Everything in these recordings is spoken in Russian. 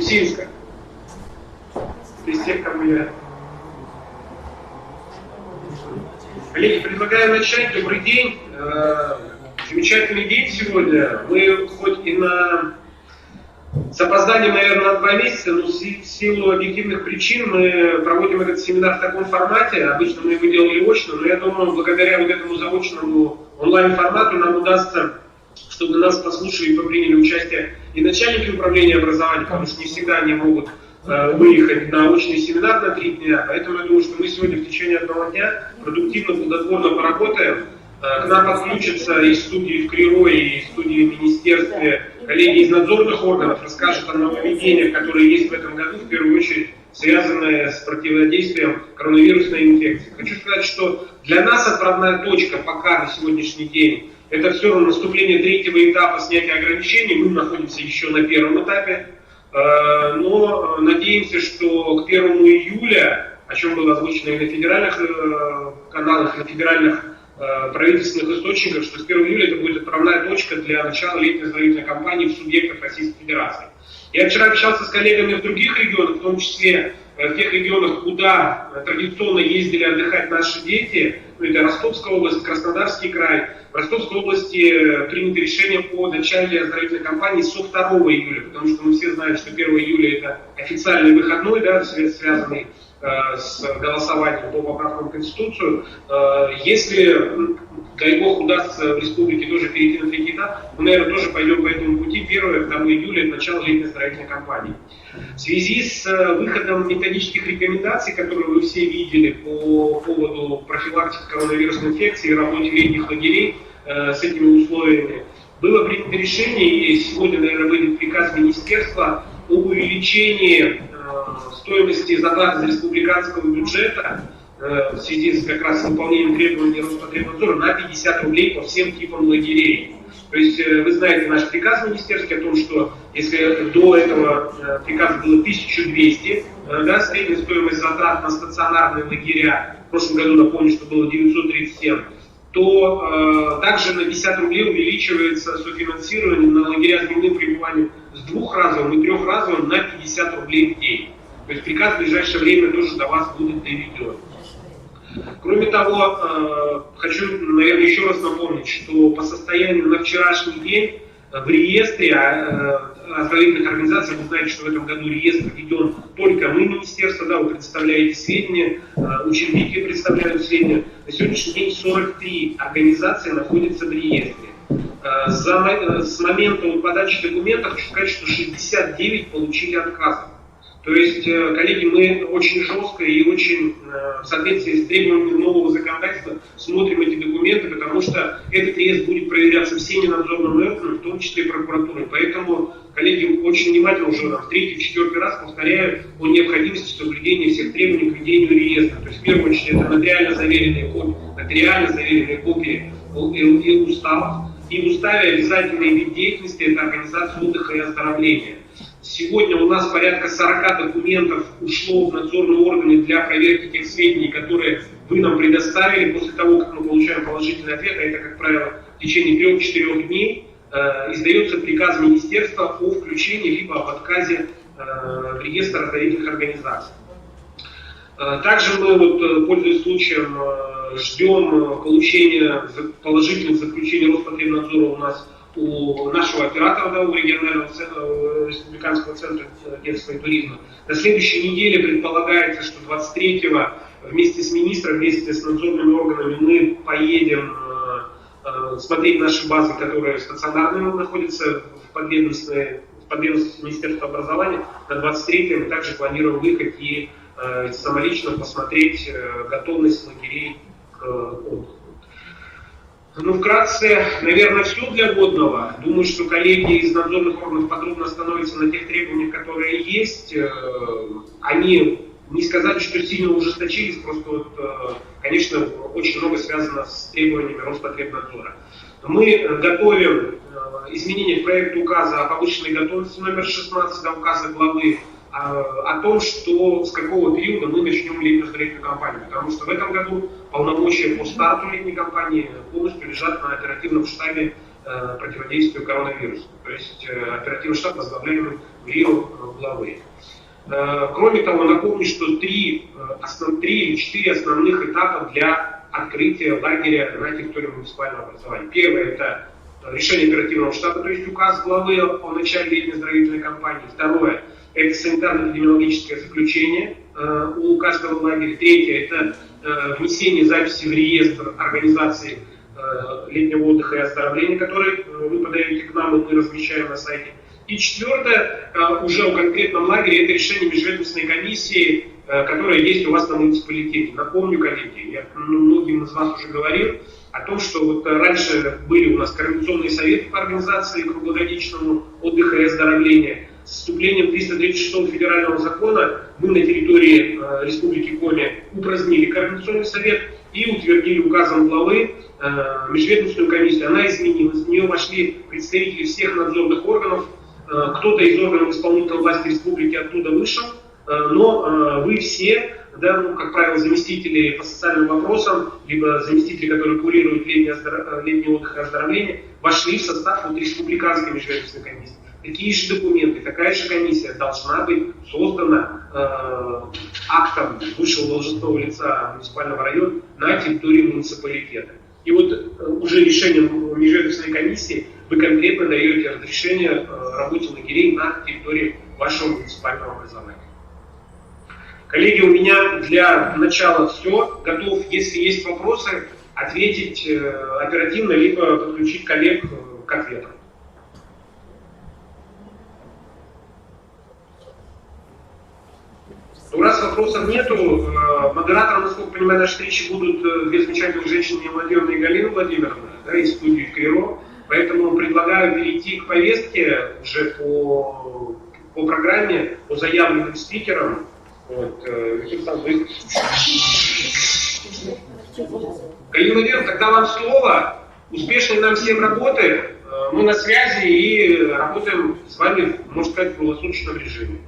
Синска. Из тех, кому я... Коллеги, предлагаю начать. Добрый день. Замечательный день сегодня. Мы хоть и с опозданием, наверное, на 2 месяца, но в силу объективных причин мы проводим этот семинар в таком формате. Обычно мы его делали очно, но я думаю, благодаря вот этому заочному онлайн-формату нам удастся, чтобы нас послушали и приняли участие и начальники управления образования, потому что не всегда они могут выехать на очный семинар на 3 дня. Поэтому я думаю, что мы сегодня в течение 1 дня продуктивно, плодотворно поработаем. К нам подключатся из студии в КРИРО и из студии в Министерстве коллеги из надзорных органов, расскажут о нововведениях, которые есть в этом году, в первую очередь связанные с противодействием коронавирусной инфекции. Хочу сказать, что для нас отправная точка пока на сегодняшний день это все равно наступление 3-го этапа снятия ограничений. Мы находимся еще на 1-м этапе, но надеемся, что к 1 июля, о чем было озвучено и на федеральных каналах, и на федеральных правительственных источниках, что с 1 июля это будет отправная точка для начала летней оздоровительной кампании в субъектах Российской Федерации. Я вчера общался с коллегами в других регионах, в том числе в тех регионах, куда традиционно ездили отдыхать наши дети. Это Ростовская область, Краснодарский край. В Ростовской области принято решение по начале оздоровительной кампании со 2 июля, потому что мы все знаем, что 1 июля это официальный выходной, да, связанный с голосованием по поправкам в Конституцию. Если, дай бог, удастся в республике тоже перейти на 3-й этап, мы, наверное, тоже пойдем по этому пути. 1-2 июля это начало летней оздоровительной кампании. В связи с выходом методических рекомендаций, которые вы все видели по поводу профилактики коронавирусной инфекции и работе летних лагерей с этими условиями, было принято решение, и сегодня, наверное, выйдет приказ министерства об увеличении стоимости затрат из республиканского бюджета в связи с как раз выполнением требований Роспотребнадзора на 50 рублей по всем типам лагерей. То есть вы знаете наш приказ министерский о том, что если до этого приказа было 1200, да, средняя стоимость затрат на стационарные лагеря, в прошлом году, напомню, что было 937, то также на 50 рублей увеличивается софинансирование на лагеря с дневным пребыванием с 2-разовым и 3-разовым на 50 рублей в день. То есть приказ в ближайшее время тоже до вас будет доведен. Кроме того, хочу, наверное, еще раз напомнить, что по состоянию на вчерашний день в реестре оздоровительных организаций, вы знаете, что в этом году реестр введен только мы, министерство, да, вы представляете сведения, учредители представляют сведения. На сегодняшний день 43 организации находятся в реестре. С момента подачи документов хочу сказать, что 69 получили отказ. То есть, коллеги, мы очень жестко и очень в соответствии с требованиями нового законодательства смотрим эти документы, потому что этот реестр будет проверяться всеми надзорными органами, в том числе и прокуратурой. Поэтому, коллеги, очень внимательно уже в 3-й, 4-й раз повторяю о необходимости соблюдения всех требований к ведению реестра. То есть, в первую очередь, это нотариально заверенные копии и уставов. И в уставе обязательный вид деятельности – это организация отдыха и оздоровления. Сегодня у нас порядка 40 документов ушло в надзорные органы для проверки тех сведений, которые вы нам предоставили после того, как мы получаем положительный ответ, а это, как правило, в течение 3-4 дней, издается приказ министерства о включении либо об отказе в реестр оздоровительных организаций. Также мы, пользуясь случаем, ждем получения положительных заключений Роспотребнадзора у нас у нашего оператора, да, у регионального республиканского центра детства и туризма. На следующей неделе предполагается, что 23-го вместе с министром, вместе с надзорными органами мы поедем смотреть наши базы, которые стационарно находятся в подведомстве Министерства образования. На 23-м мы также планируем выехать и самолично посмотреть готовность лагерей к отдыху. Ну, вкратце, наверное, все для вводного. Думаю, что коллеги из надзорных органов подробно остановятся на тех требованиях, которые есть. Они, не сказать, что сильно ужесточились, просто, конечно, очень много связано с требованиями Роспотребнадзора. Мы готовим изменения к проекту указа о повышенной готовности номер 16 до указа главы о том, что с какого периода мы начнем летнюю оздоровительную кампанию. Потому что в этом году полномочия по старту летней кампании полностью лежат на оперативном штабе противодействию коронавирусу. То есть оперативный штаб возглавляемый в Рио главой. Кроме того, напомню, что 3 или 4 основных этапа для открытия лагеря на территории муниципального образования. Первое – это решение оперативного штаба, то есть указ главы о начале летней оздоровительной кампании. Второе – это санитарно-эпидемиологическое заключение у каждого лагеря. Третье – это внесение записи в реестр организаций летнего отдыха и оздоровления, которые вы подаете к нам, и мы размещаем на сайте. И четвертое, уже о конкретном лагере, это решение межведомственной комиссии, которая есть у вас на муниципалитете. Напомню, коллеги, я многим из вас уже говорил о том, что вот раньше были у нас координационные советы по организации круглогодичного отдыха и оздоровления. С вступлением 336 федерального закона мы на территории Республики Коми упразднили координационный совет и утвердили указом главы межведомственную комиссию. Она изменилась, в нее вошли представители всех надзорных органов. Кто-то из органов исполнительной власти республики оттуда вышел, но вы все, да, ну, как правило, заместители по социальным вопросам, либо заместители, которые курируют летний отдых и оздоровление, вошли в состав вот республиканской межведомственной комиссии. Такие же документы, такая же комиссия должна быть создана актом высшего должностного лица муниципального района на территории муниципалитета. И вот уже решением межведомственной комиссии вы конкретно даете разрешение работе лагерей на территории вашего муниципального образования. Коллеги, у меня для начала все. Готов, если есть вопросы, ответить оперативно, либо подключить коллег к ответам. Ну, раз вопросов нету, модератором, насколько я понимаю, нашей встречи будут две замечательные женщины, Владимировна и Галина Владимировна, да, из студии в Криро. Поэтому предлагаю перейти к повестке уже по программе, по заявленным спикерам. Вот, Галина Владимировна, тогда вам слово. Успешной нам всем работы. Мы на связи и работаем с вами, можно сказать, в круглосуточном режиме.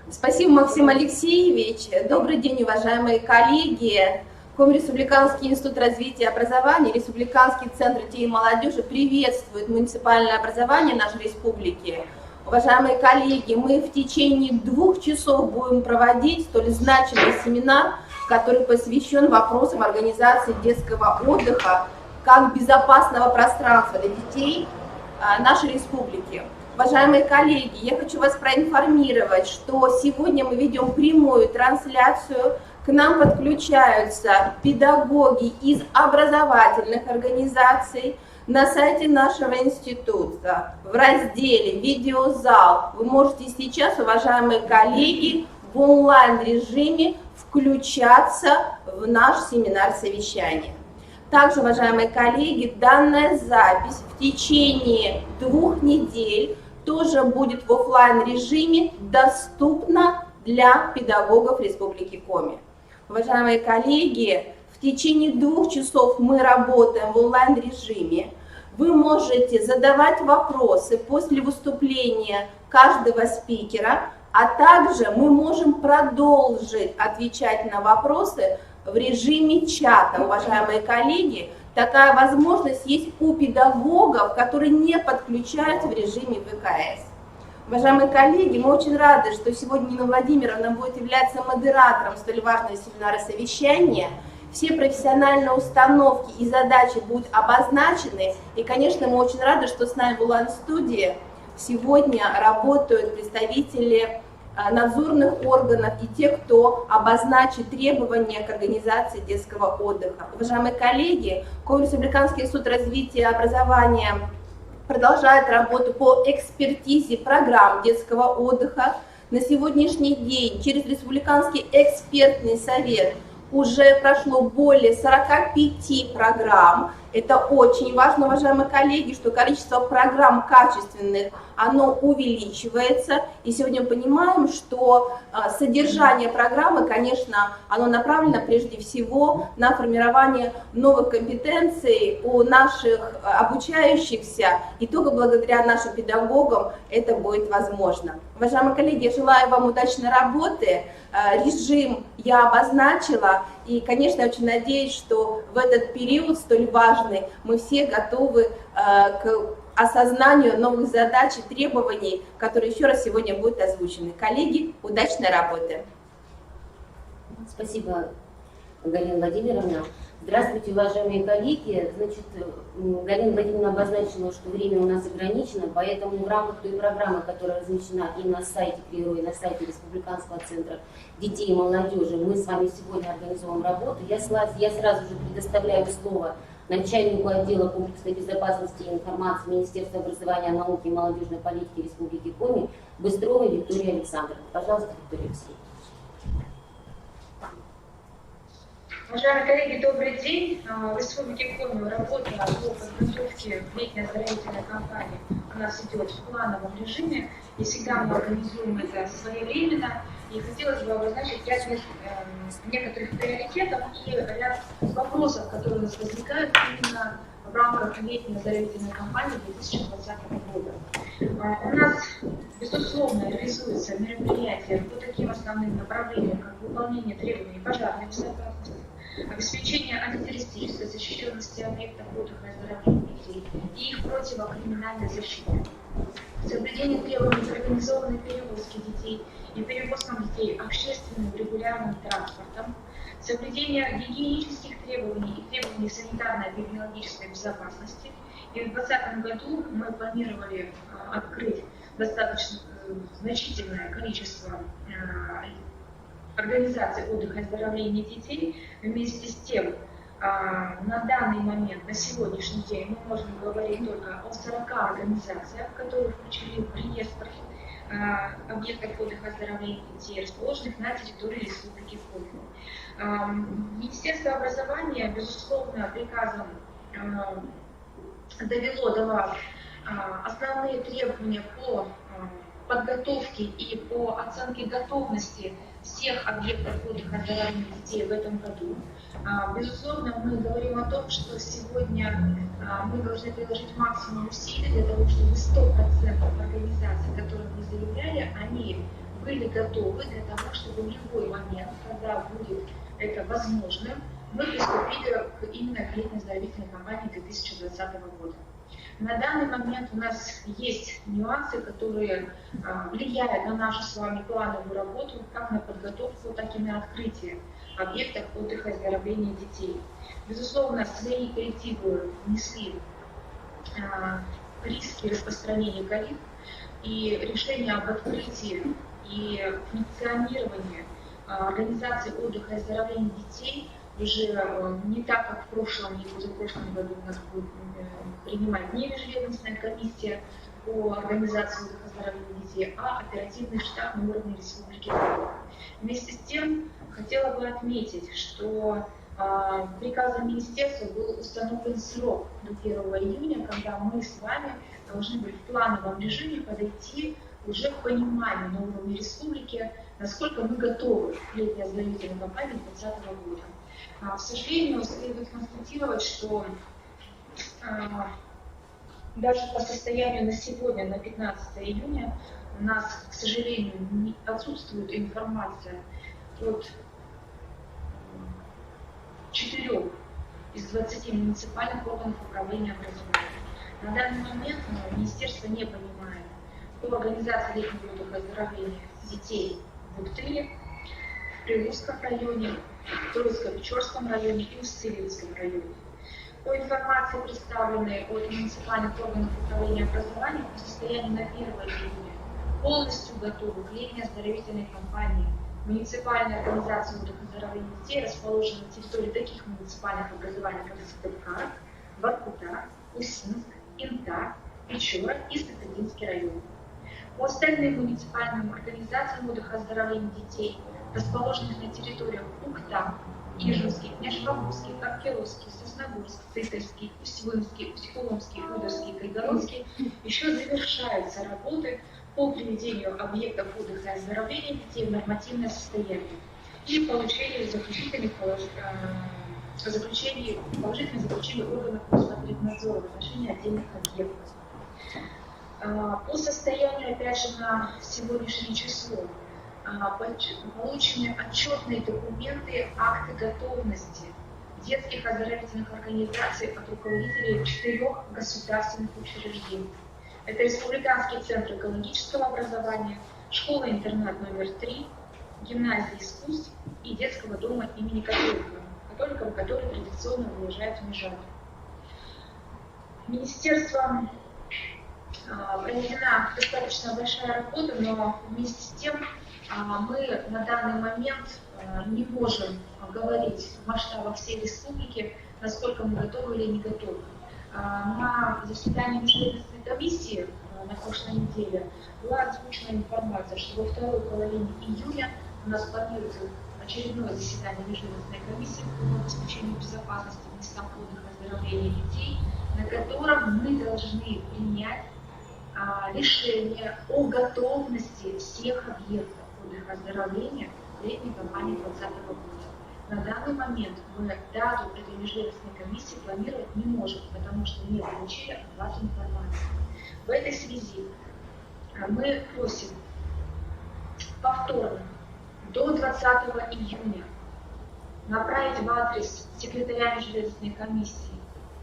Спасибо, Максим Алексеевич. Добрый день, уважаемые коллеги. Коми Республиканский институт развития и образования, Республиканский центр детей и молодежи приветствует муниципальное образование нашей республики. Уважаемые коллеги, мы в течение 2 часов будем проводить столь значимый семинар, который посвящен вопросам организации детского отдыха как безопасного пространства для детей нашей республики. Уважаемые коллеги, я хочу вас проинформировать, что сегодня мы ведем прямую трансляцию. К нам подключаются педагоги из образовательных организаций. На сайте нашего института в разделе «Видеозал» вы можете сейчас, уважаемые коллеги, в онлайн-режиме включаться в наш семинар-совещание. Также, уважаемые коллеги, данная запись в течение 2 недель тоже будет в офлайн-режиме доступна для педагогов Республики Коми. Уважаемые коллеги, в течение 2 часов мы работаем в онлайн-режиме. Вы можете задавать вопросы после выступления каждого спикера, а также мы можем продолжить отвечать на вопросы в режиме чата. Уважаемые коллеги, такая возможность есть у педагогов, которые не подключаются в режиме ВКС. Уважаемые коллеги, мы очень рады, что сегодня Нина Владимировна будет являться модератором столь важного семинара совещания. Все профессиональные установки и задачи будут обозначены. И, конечно, мы очень рады, что с нами в онлайн-студии сегодня работают представители надзорных органов и те, кто обозначит требования к организации детского отдыха. Уважаемые коллеги, Коми Республиканский институт развития и образования продолжает работу по экспертизе программ детского отдыха. На сегодняшний день через Республиканский экспертный совет уже прошло более 45 программ. Это очень важно, уважаемые коллеги, что количество программ качественных, оно увеличивается. И сегодня мы понимаем, что содержание программы, конечно, оно направлено прежде всего на формирование новых компетенций у наших обучающихся. И только благодаря нашим педагогам это будет возможно. Уважаемые коллеги, я желаю вам удачной работы. Режим я обозначила. И, конечно, я очень надеюсь, что в этот период столь важный мы все готовы к осознанию новых задач и требований, которые еще раз сегодня будут озвучены. Коллеги, удачной работы! Спасибо, Галина Владимировна. Здравствуйте, уважаемые коллеги. Значит, Галина Владимировна обозначила, что время у нас ограничено, поэтому в рамках той программы, которая размещена и на сайте КРИРО, и на сайте Республиканского центра детей и молодежи, мы с вами сегодня организуем работу. Я сразу же предоставляю слово начальнику отдела комплексной безопасности и информации Министерства образования, науки и молодежной политики Республики Коми Быстровой Виктории Александровне. Пожалуйста, Виктория Алексеевна. Уважаемые коллеги, добрый день. В Республике Коми работа по подготовке к летней оздоровительной кампании у нас идет в плановом режиме, и всегда мы организуем это своевременно. И хотелось бы обозначить ряд некоторых приоритетов и ряд вопросов, которые у нас возникают именно в рамках летней оздоровительной кампании 2020 года. У нас, безусловно, реализуются мероприятия по таким основным направлениям, как выполнение требований пожарной безопасности, обеспечение антитеррористической защищенности объектов отдыха и оздоровления детей и их противокриминальной защиты, соблюдение требований к организованной перевозке детей и перевозкам детей общественным регулярным транспортом, соблюдение гигиенических требований и требований санитарно-эпидемиологической безопасности. И в 2020 году мы планировали открыть достаточно значительное количество организаций отдыха и оздоровления детей. Вместе с тем, на данный момент, на сегодняшний день, мы можем говорить только о 40 организациях, которые включили в реестр объектов отдыха и оздоровления детей, расположенных на территории Республики Коми. Министерство образования, безусловно, приказом довело до вас основные требования по подготовке и по оценке готовности всех объектов отдыха и оздоровления детей в этом году. Безусловно, мы говорим о том, что сегодня мы должны приложить максимум усилий для того, чтобы 100% организаций, которые мы заявляли, они были готовы для того, чтобы в любой момент, когда будет это возможным, мы приступили именно к летней оздоровительной кампании 2020 года. На данный момент у нас есть нюансы, которые влияют на нашу с вами плановую работу, как на подготовку, так и на открытие объектов отдыха и оздоровления детей. Безусловно, свои коррективы внесли риски распространения ковид, и решение об открытии и функционировании организации отдыха и оздоровления детей уже не так, как в прошлом и позапрошлом году у нас будет принимать не межведомственная комиссия по организации отдыха и оздоровления детей, а оперативный штаб на уровне Республики Коми. Вместе с тем, хотела бы отметить, что приказом министерства был установлен срок до 1 июня, когда мы с вами должны быть в плановом режиме подойти уже к пониманию на уровне республики, насколько мы готовы к летней оздоровительной кампании 2020 года. К сожалению, следует констатировать, что даже по состоянию на сегодня, на 15 июня, у нас, к сожалению, отсутствует информация от 4 из 20 муниципальных органов управления образования. На данный момент министерство не понимает по организации летнего отдыха и оздоровления детей в Уктыле, в Прилукском районе, в Троицко-Печорском районе и Уссыльевском районе. По информации, представленной от муниципальных органов управления образованием, по состоянию на 1 июня полностью готовы к летней оздоровительной кампании. Муниципальные организации отдыха и оздоровления детей расположены на территории таких муниципальных образований, как Сыктывкар, Воркута, Усинск, Инта, Печора и Сахалинский район. По остальным муниципальным организациям отдыха и оздоровления детей, расположенных на территориях Ухта, Ижевский, Княжпавловский, Аркеловский, Сосногорск, Цисарский, Усть-Вымский, Усть-Коломский, Ударский, Кайгородский, еще завершаются работы по приведению объектов отдыха и оздоровления детей в нормативное состояние и получению положительных заключений органов Роспотребнадзора в отношении отдельных объектов. По состоянию, опять же, на сегодняшнее число, получены отчетные документы, акты готовности детских оздоровительных организаций от руководителей 4 государственных учреждений. Это Республиканский центр экологического образования, школа-интернат номер 3, гимназия искусств и детского дома имени Католикова, который традиционно выезжает в Межаду. Министерством проведена достаточно большая работа, но вместе с тем мы на данный момент не можем говорить в масштабах всей республики, насколько мы готовы или не готовы. На заседании межведомственной комиссии на прошлой неделе была озвучена информация, что во второй половине июня у нас планируется очередное заседание межведомственной комиссии по обеспечению безопасности в местах отдыха и оздоровления детей, на котором мы должны принять решение о готовности всех объектов отдыха и оздоровления летней кампании 2020 года. На данный момент мы дату этой межведомственной комиссии планировать не можем, потому что не получили от вас информацию. В этой связи мы просим повторно до 20 июня направить в адрес секретаря межведомственной комиссии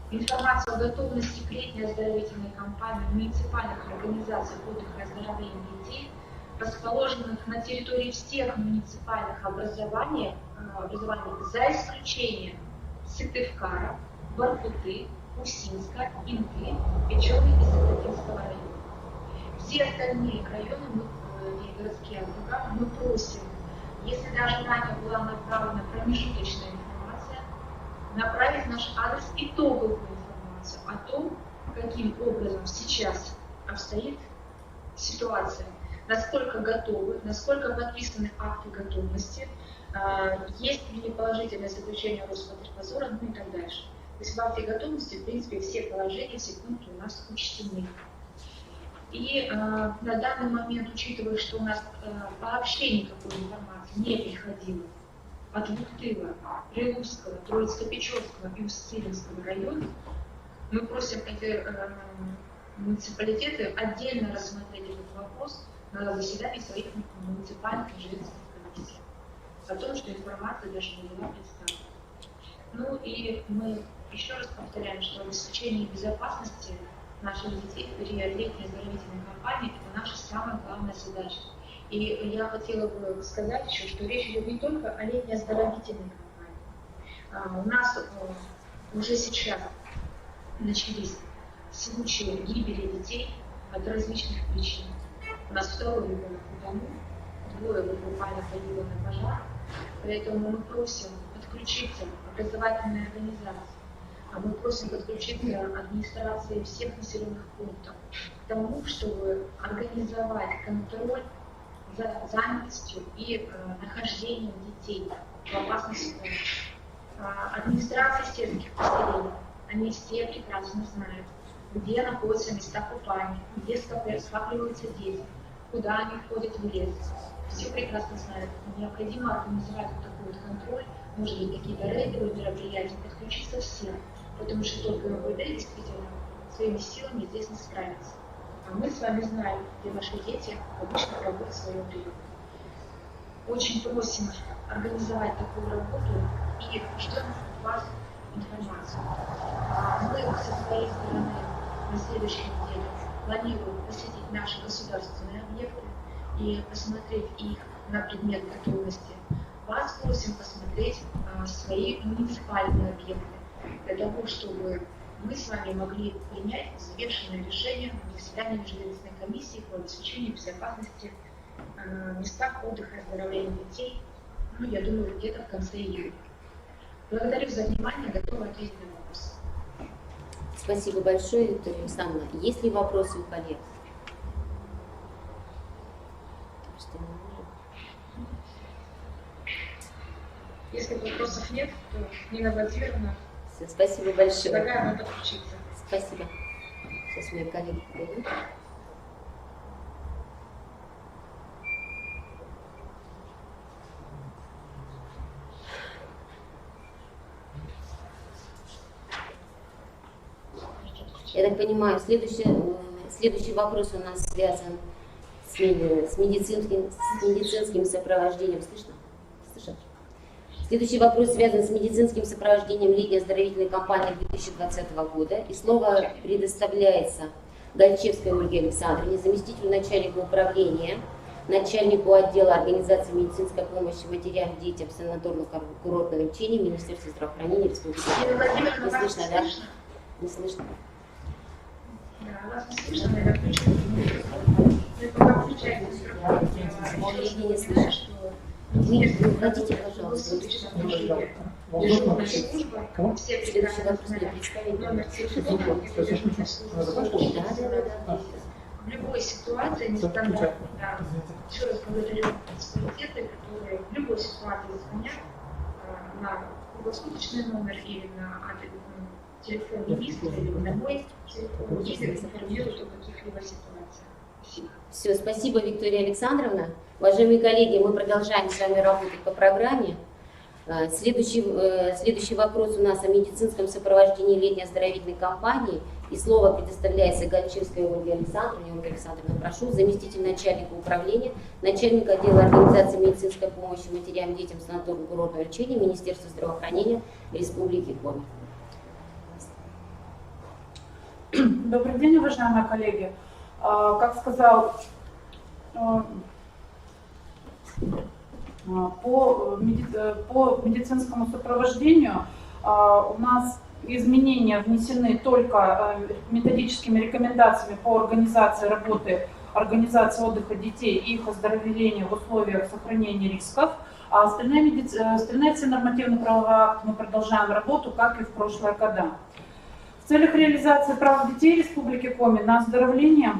информацию о готовности к летней оздоровительной кампании муниципальных организаций отдыха и оздоровления детей, расположенных на территории всех муниципальных образований, за исключением Сыктывкара, Воркуты, Усинска, Инты, Печоры и Сократинского района. Все остальные районы и городские округа мы просим, если даже ранее была направлена промежуточная информация, направить в наш адрес итоговую информацию о том, каким образом сейчас обстоит ситуация, насколько готовы, насколько подписаны акты готовности, есть ли положительное заключение Роспотребнадзора, ну и так дальше. То есть в акте готовности, в принципе, все положения, все пункты у нас учтены. И на данный момент, учитывая, что у нас вообще никакой информации не приходило от Вуктыла, Прилузского, Троицко-Печорского и Усть-Илимского района, мы просим эти муниципалитеты отдельно рассмотреть этот вопрос на заседании своих муниципальных межведомственных комиссий о том, что информация даже не была представлена. Ну и мы еще раз повторяем, что обеспечение безопасности наших детей в период летней оздоровительной кампании – это наша самая главная задача. И я хотела бы сказать еще, что речь идет не только о летней оздоровительной кампании. У нас уже сейчас начались случаи гибели детей от различных причин. У нас второй ребенок утонул, 2 буквально погибло на пожар. Поэтому мы просим подключиться образовательные организации, мы просим подключиться администрации всех населенных пунктов к тому, чтобы организовать контроль за занятостью и нахождением детей в опасной ситуации. Администрации сельских поселений, они все прекрасно знают, где находятся места купания, где скапливаются дети, куда они входят в лес. Все прекрасно знают. Необходимо организовать вот такой вот контроль, может быть, какие-то рейдовые мероприятия, подключиться всем, потому что только МВД действительно своими силами здесь не справится. А мы с вами знаем, где наши дети обычно проводят свое время. Очень просим организовать такую работу и ждем от вас информацию. Мы со своей стороны на следующей неделе планируем посетить наши государственные объекты и посмотреть их на предмет готовности. Вас просим посмотреть свои муниципальные объекты, для того, чтобы мы с вами могли принять взвешенное решение на заседании межведомственной комиссии по обеспечению безопасности в местах отдыха и оздоровления детей, ну, я думаю, где-то в конце июля. Благодарю за внимание, готова ответить на вопросы. Спасибо большое, Виктория Александровна. Есть ли вопросы у коллег? Если вопросов нет, то Нина Владимировна, Все, спасибо большое. предлагаю вам подключиться. Спасибо. Сейчас мои коллеги придут. Я так понимаю, следующий вопрос у нас связан с медицинским сопровождением. Слышно? Слышат? Следующий вопрос связан с медицинским сопровождением линии оздоровительной кампании 2020 года. И слово предоставляется Гальчевской Ольге Александровне, заместителю начальника управления, начальнику отдела организации медицинской помощи матерям, детям санаторно-курортного лечения Министерства здравоохранения Республики Татарстан. Не слышно, да? Не слышно. Да, вас не слышно, наверное, включите. Пока включаете Коллеги не слышат. Вы хотите, пожалуйста, все следующий вопрос не представить. номер телефона, в любой ситуации нестандартной, да, еще раз говорю, специалисты, которые в любой ситуации звонят на круглосуточный номер или на телефон министра, или на мой телефон, или информируют о каких-либо ситуациях. Спасибо. Все, спасибо, Виктория Александровна. Уважаемые коллеги, мы продолжаем с вами работать по программе. Следующий вопрос у нас о медицинском сопровождении летней оздоровительной кампании. И слово предоставляется Гальчевской Ольге Александровне. Ольга Александровна, прошу, заместитель начальника управления, начальник отдела организации медицинской помощи матерям, детям санаторно-курортного лечения Министерства здравоохранения Республики Коми. Добрый день, уважаемые коллеги. Как сказал, по медицинскому сопровождению у нас изменения внесены только методическими рекомендациями по организации работы, организации отдыха детей и их оздоровления в условиях сохранения рисков. А остальные все нормативно-правовые акты мы продолжаем работу, как и в прошлые года. В целях реализации прав детей Республики Коми на оздоровление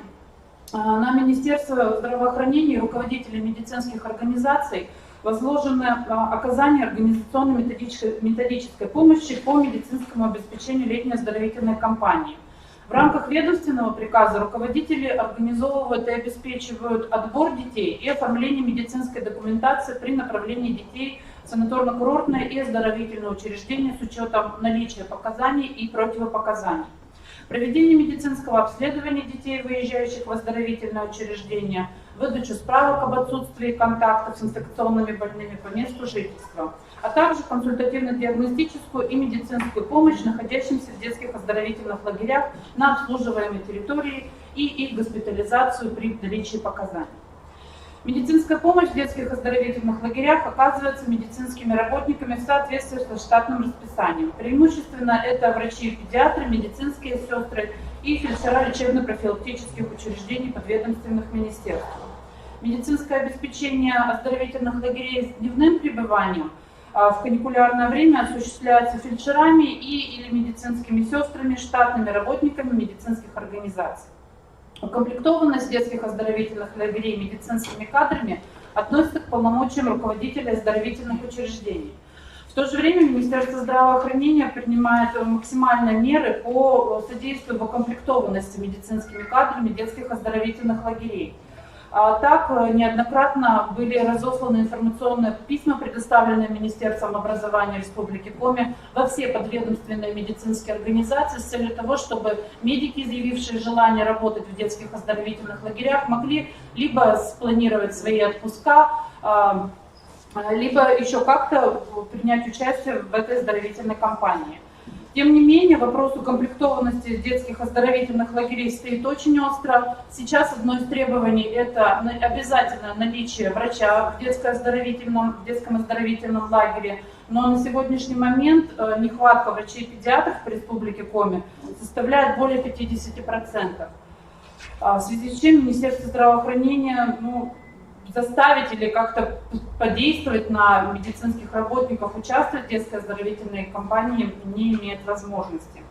на Министерство здравоохранения и руководителей медицинских организаций возложено оказание организационно-методической помощи по медицинскому обеспечению летней оздоровительной кампании. В рамках ведомственного приказа руководители организовывают и обеспечивают отбор детей и оформление медицинской документации при направлении детей в санаторно-курортное и оздоровительное учреждение с учетом наличия показаний и противопоказаний. Проведение медицинского обследования детей, выезжающих в оздоровительное учреждение, выдачу справок об отсутствии контактов с инфекционными больными по месту жительства, а также консультативно-диагностическую и медицинскую помощь находящимся в детских оздоровительных лагерях на обслуживаемой территории и их госпитализацию при наличии показаний. Медицинская помощь в детских оздоровительных лагерях оказывается медицинскими работниками в соответствии с штатным расписанием. Преимущественно это врачи и педиатры, медицинские сестры и фельдшера лечебно-профилактических учреждений подведомственных министерств. Медицинское обеспечение оздоровительных лагерей с дневным пребыванием в каникулярное время осуществляется фельдшерами или медицинскими сестрами, штатными работниками медицинских организаций. Укомплектованность детских оздоровительных лагерей медицинскими кадрами относится к полномочиям руководителей оздоровительных учреждений. В то же время Министерство здравоохранения принимает максимальные меры по содействию в укомплектованности медицинскими кадрами детских оздоровительных лагерей. Так, неоднократно были разосланы информационные письма, предоставленные Министерством образования Республики Коми во все подведомственные медицинские организации с целью того, чтобы медики, изъявившие желание работать в детских оздоровительных лагерях, могли либо спланировать свои отпуска, либо еще как-то принять участие в этой оздоровительной кампании. Тем не менее, вопрос укомплектованности детских оздоровительных лагерей стоит очень остро. Сейчас одно из требований – это обязательное наличие врача в детском оздоровительном лагере. Но на сегодняшний момент нехватка врачей-педиатров в Республике Коми составляет более 50%. В связи с чем Министерство здравоохранения заставить или как-то подействовать на медицинских работников участвовать в детской оздоровительной кампании не имеет возможности.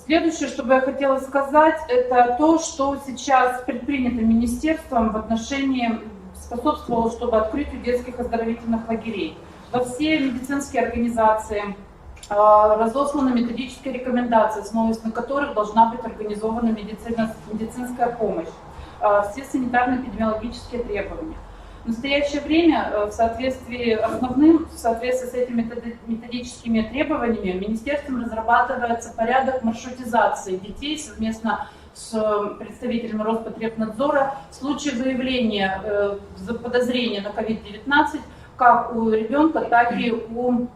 Следующее, что бы я хотела сказать, это то, что сейчас предпринято министерством в отношении, способствовало, чтобы открытию детских оздоровительных лагерей. Во все медицинские организации разосланы методические рекомендации, основываясь на которых должна быть организована медицинская помощь. Все санитарно-эпидемиологические требования. В настоящее время в соответствии с этими методическими требованиями Министерством разрабатывается порядок маршрутизации детей совместно с представителями Роспотребнадзора в случае выявления подозрения на COVID-19 как у ребенка, так и у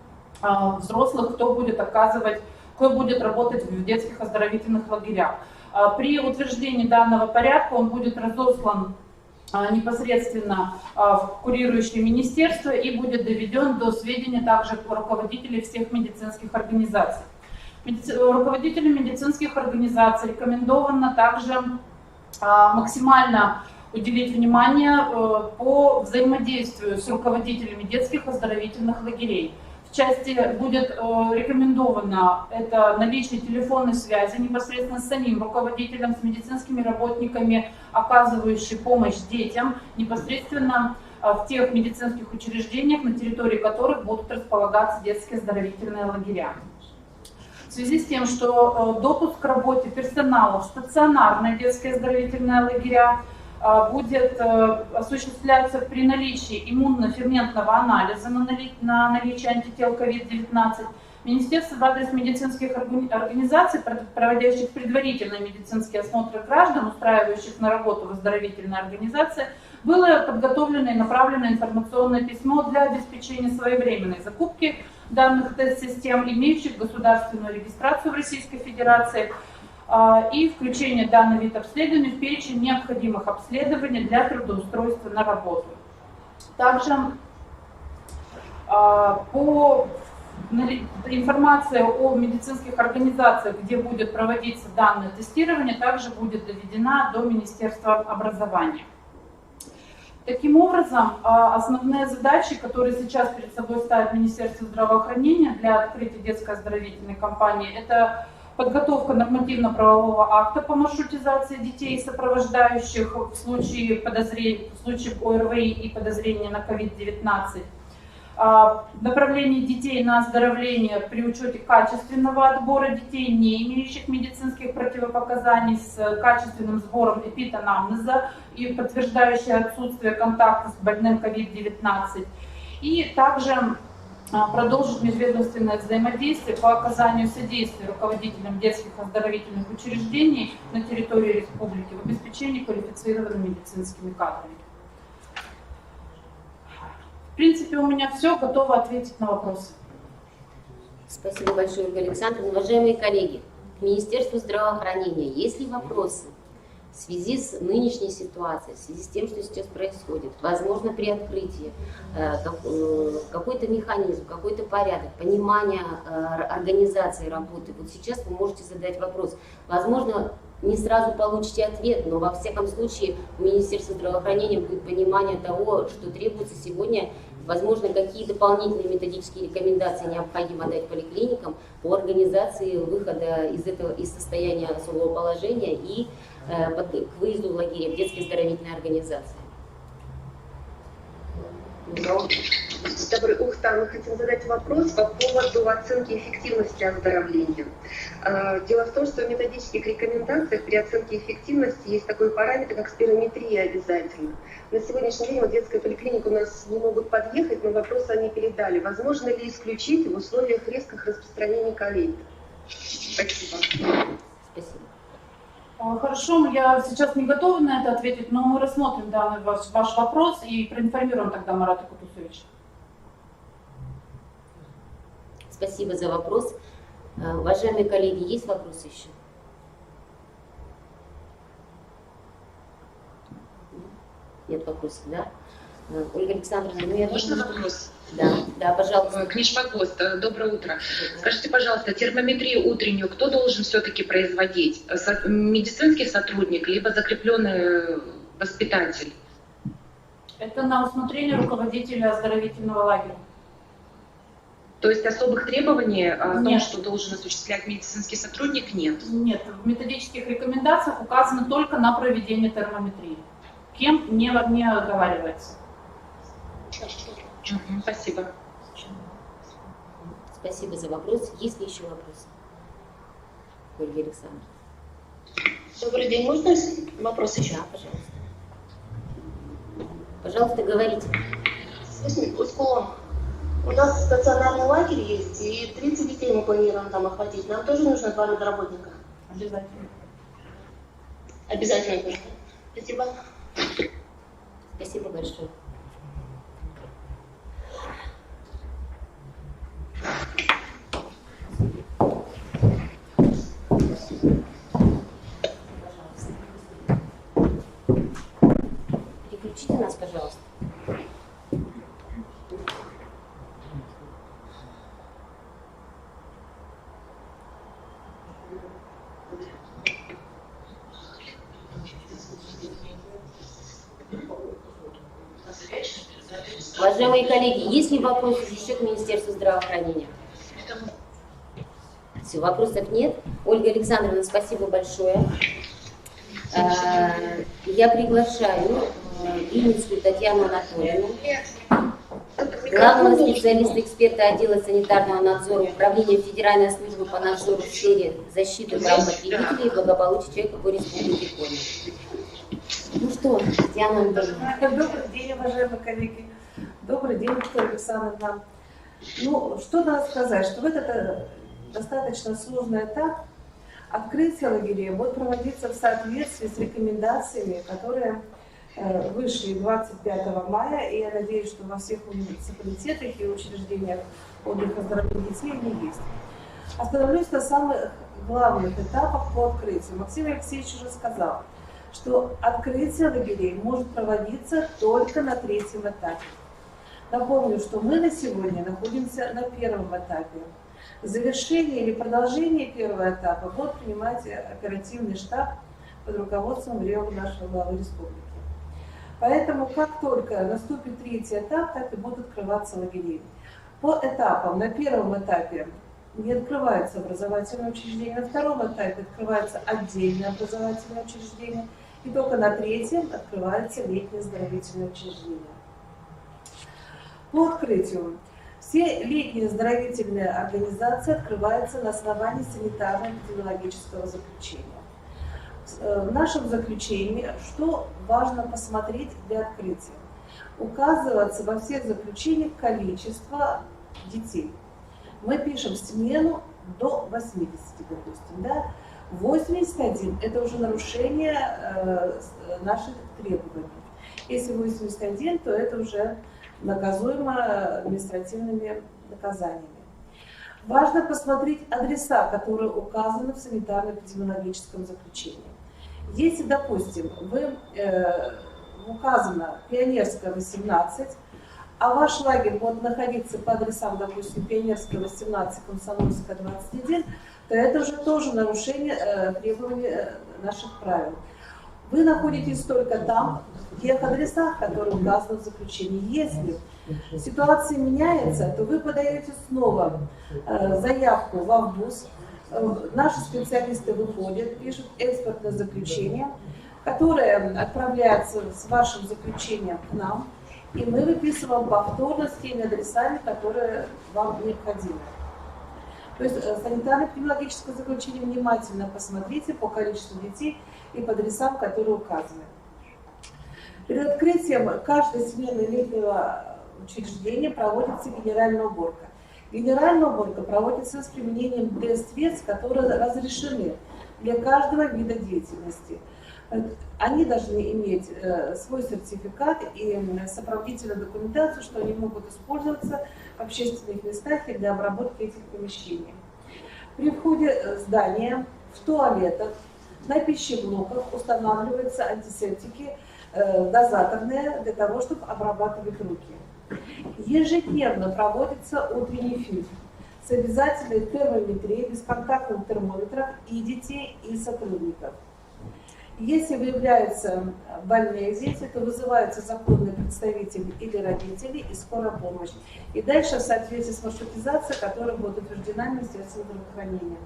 взрослых, кто будет работать в детских оздоровительных лагерях. При утверждении данного порядка он будет разослан непосредственно в курирующее министерство и будет доведен до сведения также руководителей всех медицинских организаций. Руководителям медицинских организаций рекомендовано также максимально уделить внимание по взаимодействию с руководителями детских оздоровительных лагерей. В части будет рекомендовано это наличие телефонной связи непосредственно с самим руководителем, с медицинскими работниками, оказывающими помощь детям, непосредственно в тех медицинских учреждениях, на территории которых будут располагаться детские оздоровительные лагеря. В связи с тем, что допуск к работе персонала в стационарные детские оздоровительные лагеря будет осуществляться при наличии иммуноферментного анализа на наличие антител COVID-19. Министерство в адрес медицинских организаций, проводящих предварительные медицинские осмотры граждан, устраивающих на работу в оздоровительной организации, было подготовлено и направлено информационное письмо для обеспечения своевременной закупки данных тест-систем, имеющих государственную регистрацию в Российской Федерации, и включение данного вида обследований в перечень необходимых обследований для трудоустройства на работу. Также информация о медицинских организациях, где будет проводиться данное тестирование, также будет доведена до Министерства образования. Таким образом, основные задачи, которые сейчас перед собой ставит Министерство здравоохранения для открытия детской оздоровительной кампании, это подготовка нормативно-правового акта по маршрутизации детей, сопровождающих в случае ОРВИ и подозрения на COVID-19, направление детей на оздоровление при учете качественного отбора детей, не имеющих медицинских противопоказаний, с качественным сбором эпиданамнеза и подтверждающее отсутствие контакта с больным COVID-19, и также продолжить межведомственное взаимодействие по оказанию содействия руководителям детских оздоровительных учреждений на территории республики в обеспечении квалифицированными медицинскими кадрами. В принципе, у меня все, готова ответить на вопросы. Спасибо большое, Ольга Александровна. Уважаемые коллеги, к Министерству здравоохранения есть ли вопросы в связи с нынешней ситуацией, в связи с тем, что сейчас происходит? Возможно, при открытии какой-то механизм, какой-то порядок, понимание организации работы. Вот сейчас вы можете задать вопрос. Возможно, не сразу получите ответ, но во всяком случае у Министерства здравоохранения будет понимание того, что требуется сегодня. Возможно, какие дополнительные методические рекомендации необходимо дать поликлиникам по организации выхода из состояния особого положения и к выезду в лагеря, в детские оздоровительные организации. Доброе утро. Мы хотим задать вопрос по поводу оценки эффективности оздоровления. Дело в том, что в методических рекомендациях при оценке эффективности есть такой параметр, как спирометрия обязательно. На сегодняшний день в детскую поликлинику у нас не могут подъехать, но вопрос они передали. Возможно ли исключить в условиях резких распространений ковида? Спасибо. Спасибо. Хорошо, я сейчас не готова на это ответить, но мы рассмотрим данный ваш вопрос и проинформируем тогда Марата Кутусовича. Спасибо за вопрос. Уважаемые коллеги, есть вопросы еще? Нет вопросов, да? Ольга Александровна, Можно вопрос? Да, пожалуйста. Книжпогост, доброе утро. Скажите, пожалуйста, термометрию утреннюю кто должен все-таки производить? Медицинский сотрудник, либо закрепленный воспитатель? Это на усмотрение руководителя оздоровительного лагеря. То есть особых требований о том, Нет. что должен осуществлять медицинский сотрудник, нет? Нет, в методических рекомендациях указано только на проведение термометрии. Кем не оговаривается. Спасибо. Спасибо за вопрос. Есть ли еще вопросы? Ольга Александровна. Добрый день. Можно вопрос еще? Да, пожалуйста. Пожалуйста, говорите. У нас стационарный лагерь есть, и 30 детей мы планируем там охватить. Нам тоже нужно 2 медработника. Обязательно. Обязательно тоже. Спасибо. Спасибо большое. Переключите нас, пожалуйста. Уважаемые коллеги, есть ли вопросы еще к Министерству здравоохранения? Все, вопросов нет. Ольга Александровна, спасибо большое. Я приглашаю Винницкую Татьяну Анатольевну, главного специалиста-эксперта отдела санитарного надзора Управления Федеральной службы по надзору в сфере защиты прав потребителей и благополучия человека по Республике Коми. Ну что, Татьяна Анатольевна. Добрый день, уважаемые коллеги. Добрый день, Виктория Александровна. Ну, что надо сказать, что в этот достаточно сложный этап открытие лагерей будет проводиться в соответствии с рекомендациями, которые вышли 25 мая, и я надеюсь, что во всех муниципалитетах и учреждениях отдыха и здоровья детей они есть. Остановлюсь на самых главных этапах по открытию. Максим Алексеевич уже сказал, что открытие лагерей может проводиться только на 3-м этапе. Напомню, что мы на сегодня находимся на 1-м этапе. Завершение или продолжение 1-го этапа будет принимать оперативный штаб под руководством нашего главы республики. Поэтому, как только наступит 3-й этап, так и будут открываться лагеря. По этапам, на 1-м этапе не открывается образовательное учреждение, на 2-м этапе открывается отдельное образовательное учреждение, и только на 3-м открывается летнее оздоровительное учреждение. По открытию. Все летние оздоровительные организации открываются на основании санитарно-эпидемиологического заключения. В нашем заключении, что важно посмотреть для открытия? Указывается во всех заключениях количество детей. Мы пишем смену до 80, допустим. Да? 81 – это уже нарушение наших требований. Если 81, то это уже наказуемо административными наказаниями. Важно посмотреть адреса, которые указаны в санитарно-эпидемиологическом заключении. Если, допустим, указано Пионерская, 18, а ваш лагерь будет находиться по адресам, допустим, Пионерская, 18, Комсомольская, 21, то это уже тоже нарушение требований наших правил. Вы находитесь только там, в тех адресах, которые указаны в заключении. Если ситуация меняется, то вы подаете снова заявку в АВБУС. Наши специалисты выходят, пишут экспертное заключение, которое отправляется с вашим заключением к нам, и мы выписываем повторно с теми адресами, которые вам необходимы. То есть санитарно-эпидемиологическое заключение внимательно посмотрите по количеству детей и по адресам, которые указаны. Перед открытием каждой смены летнего учреждения проводится генеральная уборка. Генеральная уборка проводится с применением ДС-средств, которые разрешены для каждого вида деятельности. Они должны иметь свой сертификат и сопроводительную документацию, что они могут использоваться в общественных местах и для обработки этих помещений. При входе в здание, в туалетах, на пищеблоках устанавливаются антисептики дозаторные для того, чтобы обрабатывать руки. Ежедневно проводится утренний фильтр с обязательной термометрией, бесконтактных термометров и детей, и сотрудников. Если выявляются больные дети, то вызываются законные представители или родители и скорая помощь. И дальше в соответствии с маршрутизацией, которая будет утверждена Министерством здравоохранения.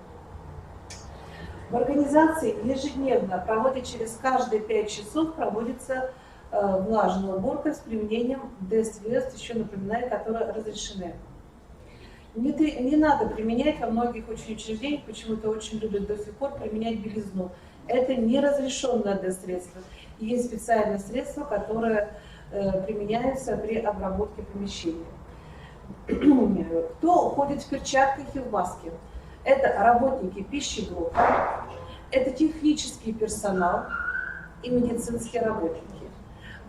В организации ежедневно через каждые 5 часов проводится влажная уборка с применением ДС-средств, еще напоминаю, которые разрешены. Не надо применять во многих учреждениях, почему-то очень любят до сих пор применять белизну. Это не разрешенное ДС-средство. Есть специальные средства, которые применяются при обработке помещения. Кто ходит в перчатках и в маске? Это работники пищеблока, это технический персонал, и медицинские работники.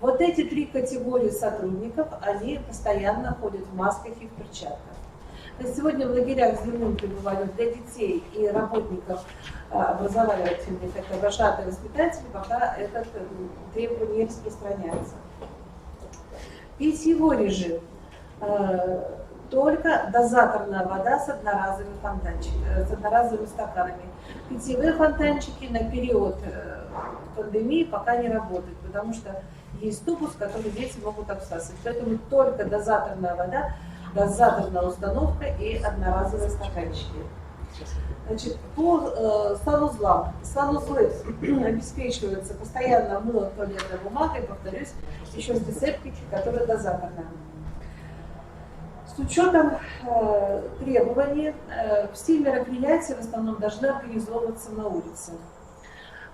Вот эти 3 категории сотрудников, они постоянно ходят в масках и в перчатках. На сегодня в лагерях с дневным пребыванием для детей и работников образовательных, это вожатые воспитатели, пока это требование не распространяется. Питьевой режим. Только дозаторная вода с одноразовыми стаканами. Питьевые фонтанчики на период пандемии пока не работают, потому что есть тубус, который дети могут обсасывать. Поэтому только дозаторная вода, дозаторная установка и одноразовые стаканчики. Значит, по санузлам. Санузлы обеспечиваются постоянно мылом, туалетной бумагой, повторюсь, еще с антисептики, которые дозаторные. С учетом требований, все мероприятия в основном должны организовываться на улице.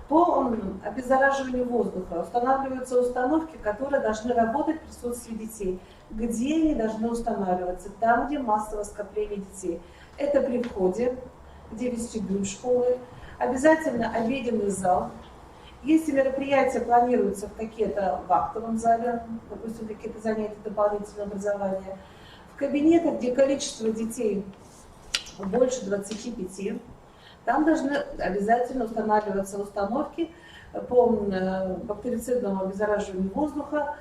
По обеззараживанию воздуха устанавливаются установки, которые должны работать в присутствии детей. Где они должны устанавливаться? Там, где массовое скопление детей. Это при входе, где вестибюль школы, обязательно обеденный зал. Если мероприятия планируются в какие-то в актовом зале, допустим, какие-то занятия дополнительного образования, в кабинетах, где количество детей больше 25, там должны обязательно устанавливаться установки по бактерицидному обеззараживанию воздуха,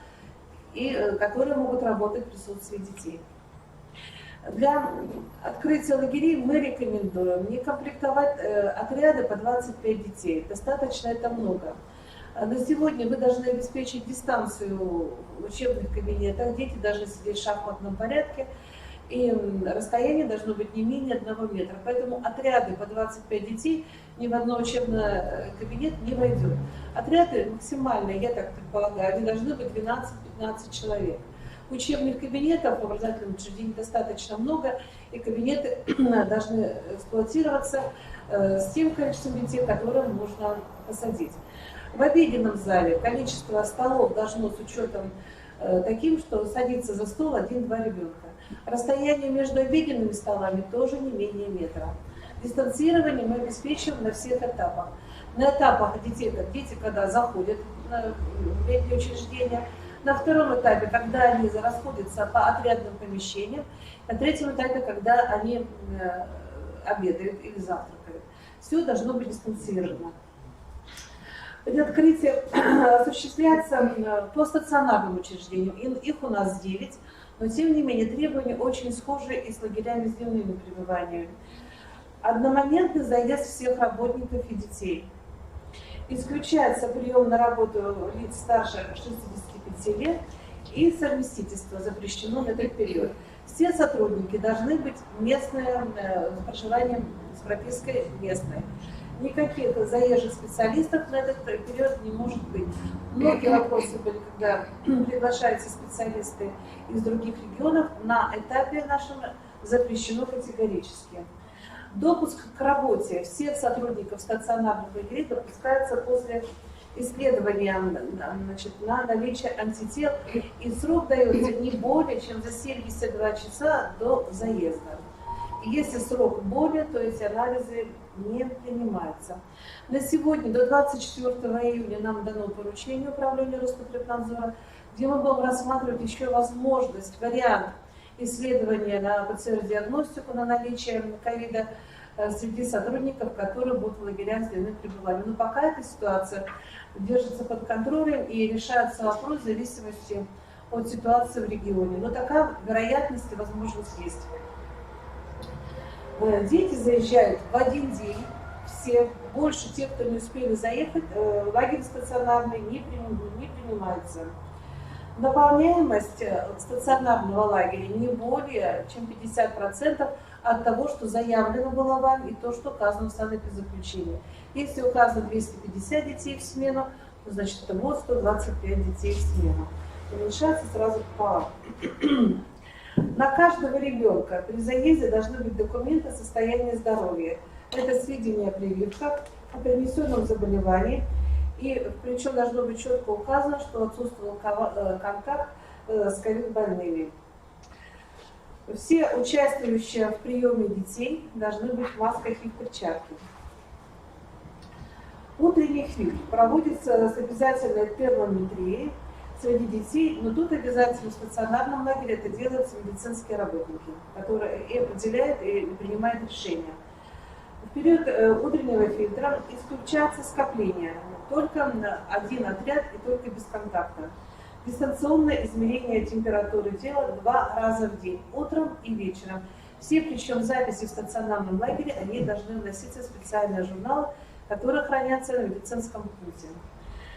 которые могут работать в присутствии детей. Для открытия лагерей мы рекомендуем не комплектовать отряды по 25 детей. Достаточно это много. На сегодня вы должны обеспечить дистанцию в учебных кабинетах. Дети должны сидеть в шахматном порядке. И расстояние должно быть не менее 1 метра. Поэтому отряды по 25 детей ни в одно учебный кабинет не войдет. Отряды максимально, я так предполагаю, они должны быть 12-15 человек. Учебных кабинетов в образовательном учреждении достаточно много, и кабинеты должны эксплуатироваться с тем количеством детей, которые можно посадить. В обеденном зале количество столов должно с учетом таким, что садится за стол 1-2 ребенка. Расстояние между обеденными столами тоже не менее метра. Дистанцирование мы обеспечиваем на всех этапах. На этапах детей, дети, когда заходят в летнее учреждение, на втором этапе, когда они расходятся по отрядным помещениям, на третьем этапе, когда они обедают или завтракают. Все должно быть дистанцировано. Открытие осуществляется по стационарным учреждениям. Их у нас 9, но тем не менее требования очень схожи и с лагерями с дневными пребываниями. Одномоментный заезд всех работников и детей. Исключается прием на работу лиц старше 65 лет и совместительство запрещено на этот период. Все сотрудники должны быть местные, с проживанием, с пропиской местной. Никаких заезжих специалистов на этот период не может быть. Многие вопросы были, когда приглашаются специалисты из других регионов, на этапе нашем запрещено категорически. Допуск к работе всех сотрудников стационарных лагерей допускается после исследования на наличие антител, и срок дается не более чем за 72 часа до заезда. И если срок более, то эти анализы не принимаются. На сегодня, до 24 июня, нам дано поручение Управления Роспотребнадзора, где мы будем рассматривать еще возможность, вариант исследования на ПЦР-диагностику на наличие ковида среди сотрудников, которые будут в лагерях с дневным пребыванием. Но пока эта ситуация держится под контролем и решается вопрос в зависимости от ситуации в регионе. Но такая вероятность и возможность есть. Дети заезжают в один день, все, больше тех, кто не успели заехать, лагерь стационарный не принимается. Наполняемость стационарного лагеря не более чем 50% от того, что заявлено было вам, и то, что указано в санэпидзаключении. Если указано 250 детей в смену, то значит это вот 125 детей в смену. Уменьшается сразу пополам. На каждого ребенка при заезде должны быть документы о состоянии здоровья. Это сведения о прививках, о перенесенном заболевании. И причем должно быть четко указано, что отсутствовал контакт с ковид-больными. Все участвующие в приеме детей должны быть в масках и в перчатках. Утренний фильтр проводится с обязательной термометрией среди детей, но тут обязательно в стационарном лагере это делают медицинские работники, которые и определяют, и принимают решения. В период утреннего фильтра исключается скопление, только один отряд и только без контакта. Дистанционное измерение температуры тела 2 раза в день, утром и вечером. Все, причем записи в стационарном лагере, они должны вноситься в специальные журналы, которые хранятся на медицинском пункте.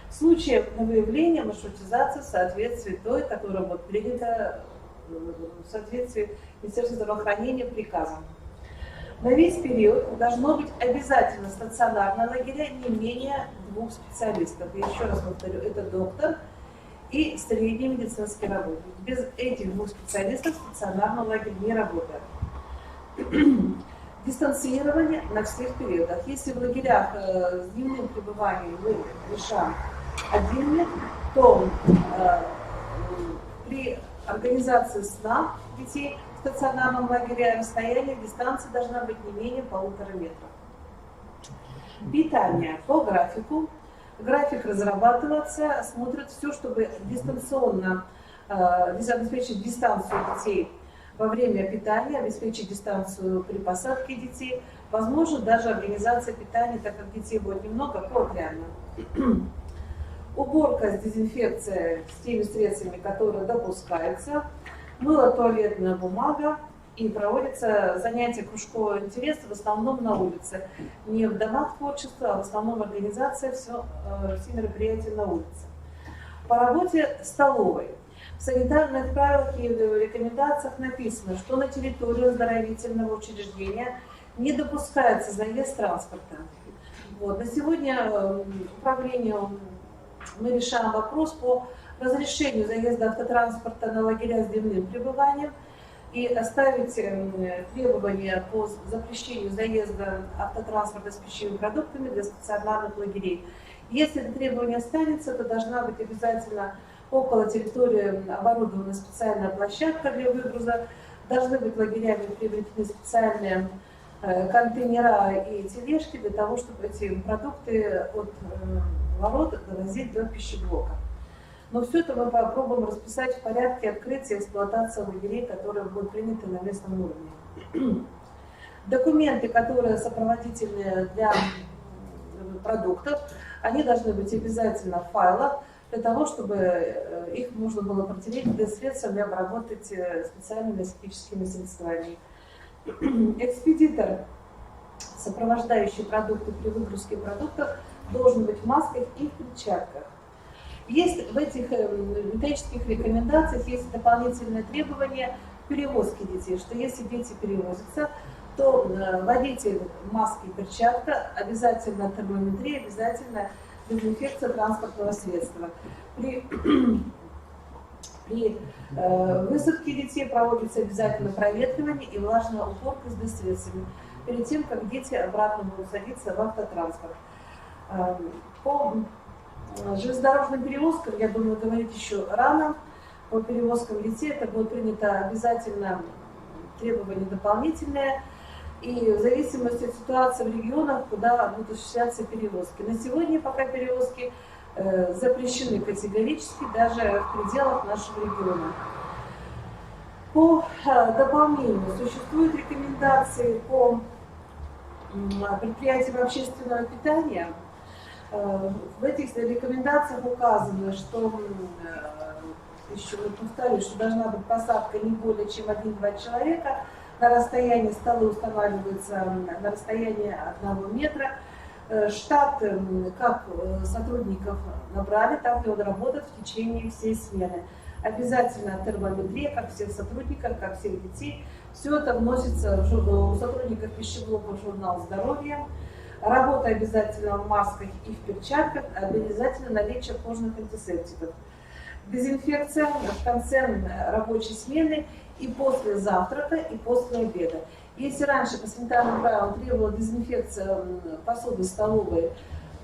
В случае выявления маршрутизации в соответствии той, которая будет принята в соответствии Министерства здравоохранения приказом. На весь период должно быть обязательно в стационарном лагере не менее 2 специалистов. Я еще раз повторю, это доктор и средний медицинский работник. Без этих 2 специалистов стационарный лагерь не работает. Дистанцирование на всех периодах. Если в лагерях с дневным пребыванием мы решаем 1 метр, то при организации сна детей в стационарном лагере расстояние дистанции должна быть не менее 1,5 метра. Питание по графику. График разрабатывается, смотрит все, чтобы дистанционно обеспечить дистанцию детей во время питания, обеспечить дистанцию при посадке детей. Возможно, даже организация питания, так как детей будет немного, квартально. Уборка с дезинфекцией с теми средствами, которые допускаются. Мыло, туалетная бумага. И проводятся занятия кружкового интереса в основном на улице. Не в домах творчества, а в основном организация, все мероприятия на улице. По работе столовой. В санитарных правилах и рекомендациях написано, что на территорию оздоровительного учреждения не допускается заезд транспорта. Вот. На сегодня управлению мы решаем вопрос по разрешению заезда автотранспорта на лагеря с дневным пребыванием и оставить требования по запрещению заезда автотранспорта с пищевыми продуктами для стационарных лагерей. Если это требование останется, то должна быть обязательно около территории оборудована специальная площадка для выгруза, должны быть лагерями приобретены специальные контейнера и тележки для того, чтобы эти продукты от ворот довозить до пищеблока. Но все это мы попробуем расписать в порядке открытия и эксплуатации лагерей, которые будут приняты на местном уровне. Документы, которые сопроводительные для продуктов, они должны быть обязательно в файлах, для того, чтобы их можно было протереть для средствами обработать специальными асептическими средствами. Экспедитор, сопровождающий продукты при выгрузке продуктов, должен быть в масках и в перчатках. Есть в этих методических рекомендациях есть дополнительные требования к перевозке детей, что если дети перевозятся, то водитель маски и перчатка, обязательно термометрия, обязательно дезинфекция транспортного средства. При высадке детей проводится обязательно проветривание и влажная уборка с средствами перед тем, как дети обратно будут садиться в автотранспорт. По железнодорожным перевозкам, я думаю, говорить еще рано. По перевозкам детей это будет принято обязательно требования дополнительные. И в зависимости от ситуации в регионах, куда будут осуществляться перевозки. На сегодня пока перевозки запрещены категорически даже в пределах нашего региона. По дополнению существуют рекомендации по предприятиям общественного питания. В этих рекомендациях указано, что, еще повторюсь, что должна быть посадка не более чем 1-2 человека, на расстоянии столы устанавливаются на расстоянии 1 метра. Штат, как сотрудников набрали, так и он работает в течение всей смены. Обязательно термометрия, как всех сотрудников, как всех детей. Все это вносится у сотрудников пищеблока в журнал здоровья. Работа обязательно в масках и в перчатках, обязательно наличие кожных антисептиков. Дезинфекция в конце рабочей смены и после завтрака, и после обеда. Если раньше по санитарным правилам требовала дезинфекция посуды столовой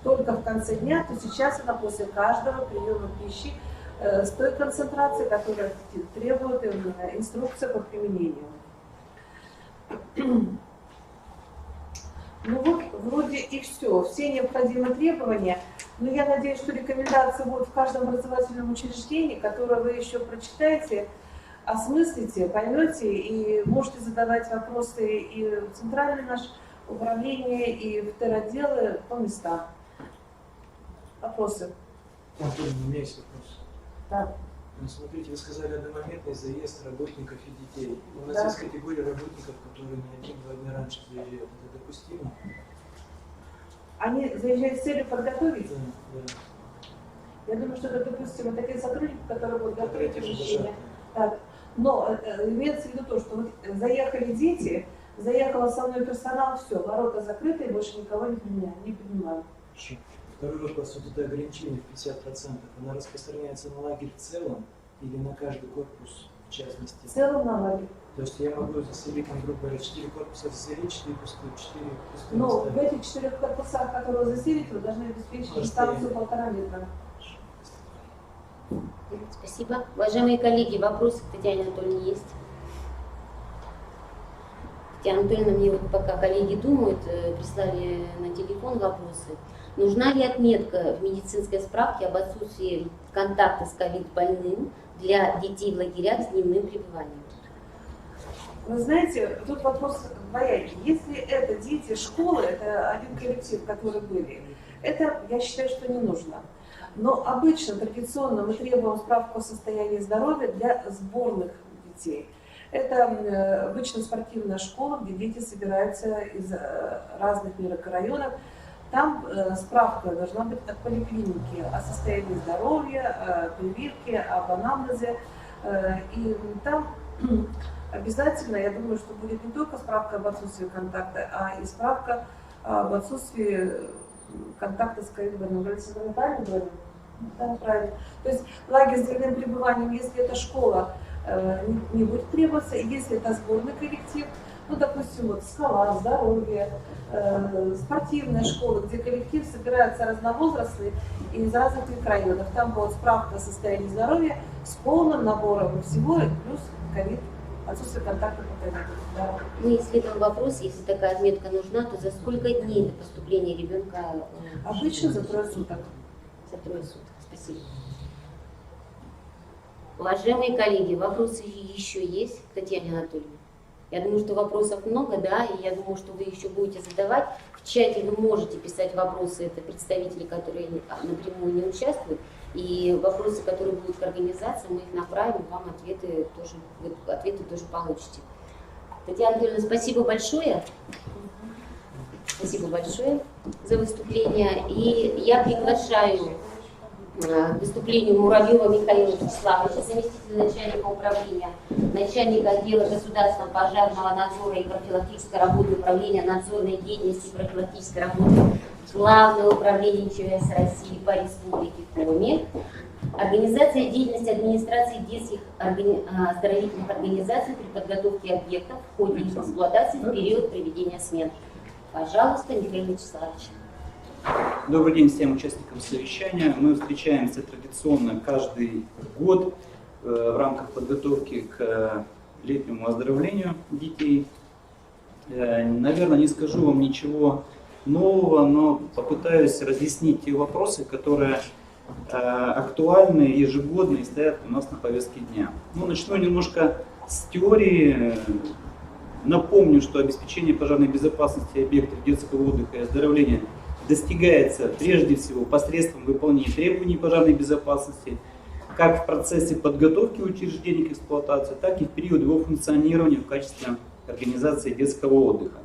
только в конце дня, то сейчас она после каждого приема пищи с той концентрацией, которая требует инструкция по применению. Ну вот, вроде и все необходимые требования. Но я надеюсь, что рекомендации будут в каждом образовательном учреждении, которые вы еще прочитаете, осмыслите, поймете и можете задавать вопросы и в центральное наше управление, и в теротделы по местам. Вопросы? Антон, у меня есть вопрос. Да. Смотрите, вы сказали одномоментный заезд работников и детей. У нас Да. есть категория работников, которые на 1-2 дня раньше заезжают. Это допустимо? Они заезжают с целью подготовить? Да, да. Я думаю, что это допустимо. Такие сотрудники, которые будут готовить Третий же помещение. Так. Но имеется в виду то, что вот заехали дети, заехал основной персонал, все, ворота закрыты, и больше никого не принимают. Хорошо. Второй вопрос. Вот это ограничение в 50%, оно распространяется на лагерь в целом или на каждый корпус в частности? В целом на лагерь. То есть я могу заселить, там, грубо говоря, 4 корпуса заселить, 4 пустые, 4 пустые Но места. в этих 4 корпусах, которые заселить, вы должны обеспечить дистанцию 1,5 метра. Спасибо. Уважаемые коллеги, вопросы к Татьяне Анатольевне есть? Татьяна Анатольевна, мне вот пока коллеги думают, прислали на телефон вопросы. Нужна ли отметка в медицинской справке об отсутствии контакта с ковид-больным для детей в лагерях с дневным пребыванием? Вы знаете, тут вопрос двоякий. Если это дети школы, это один коллектив, который были, это, я считаю, что не нужно. Но обычно, традиционно мы требуем справку о состоянии здоровья для сборных детей. Это обычно спортивная школа, где дети собираются из разных микрорайонов. Там справка должна быть от поликлиники о состоянии здоровья, о прививке, об анамнезе. И там обязательно, я думаю, что будет не только справка об отсутствии контакта, а и справка об отсутствии контакта с ковид-больным. Правильно говорю? Да, правильно. То есть лагерь с дневным пребыванием, если это школа, не будет требоваться. Если это сборный коллектив, ну, допустим, вот «Скала», «Здоровье», спортивная школа, где коллектив собираются разновозрастные из разных микрорайонов. Там будет справка о состоянии здоровья с полным набором всего, плюс ковид, отсутствие контакта по ковиду. Да. Мы исследуем вопрос, если такая отметка нужна, то за сколько дней до поступления ребенка? Обычно за 3 суток. За 3 суток. Спасибо. Уважаемые коллеги, вопросы еще есть к Татьяне Анатольевне? Я думаю, что вопросов много, да, и я думаю, что вы еще будете задавать. В чате вы можете писать вопросы, это представители, которые напрямую не участвуют, и вопросы, которые будут к организации, мы их направим, вам ответы тоже получите. Татьяна Анатольевна, спасибо большое. Спасибо большое за выступление. И я приглашаю к выступлению Муравьева Михаила Вячеславовича, заместителя начальника управления, начальника отдела государственного пожарного надзора и профилактической работы управления надзорной деятельности и профилактической работы Главного управления МЧС России по Республике Коми, организация деятельности администрации детских оздоровительных организаций при подготовке объектов в ходе их эксплуатации в период проведения смен. Пожалуйста, Михаил Вячеславович. Добрый день всем участникам совещания. Мы встречаемся традиционно каждый год в рамках подготовки к летнему оздоровлению детей. Наверное, не скажу вам ничего нового, но попытаюсь разъяснить те вопросы, которые актуальны ежегодно и стоят у нас на повестке дня. Начну немножко с теории. Напомню, что обеспечение пожарной безопасности объектов детского отдыха и оздоровления достигается прежде всего посредством выполнения требований пожарной безопасности, как в процессе подготовки учреждений к эксплуатации, так и в период его функционирования в качестве организации детского отдыха.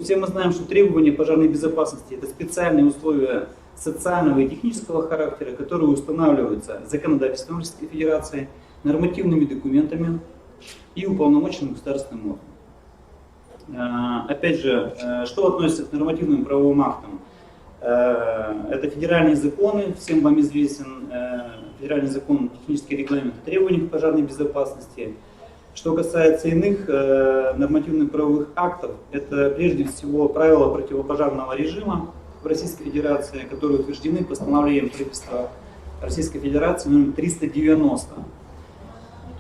Все мы знаем, что требования пожарной безопасности – это специальные условия социального и технического характера, которые устанавливаются законодательством Российской Федерации, нормативными документами и уполномоченным государственным органом. Опять же, что относится к нормативным правовым актам? Это федеральные законы, всем вам известен федеральный закон, технический регламент о требованиях к пожарной безопасности. Что касается иных нормативных правовых актов, это прежде всего правила противопожарного режима в Российской Федерации, которые утверждены постановлением правительства Российской Федерации номер 390.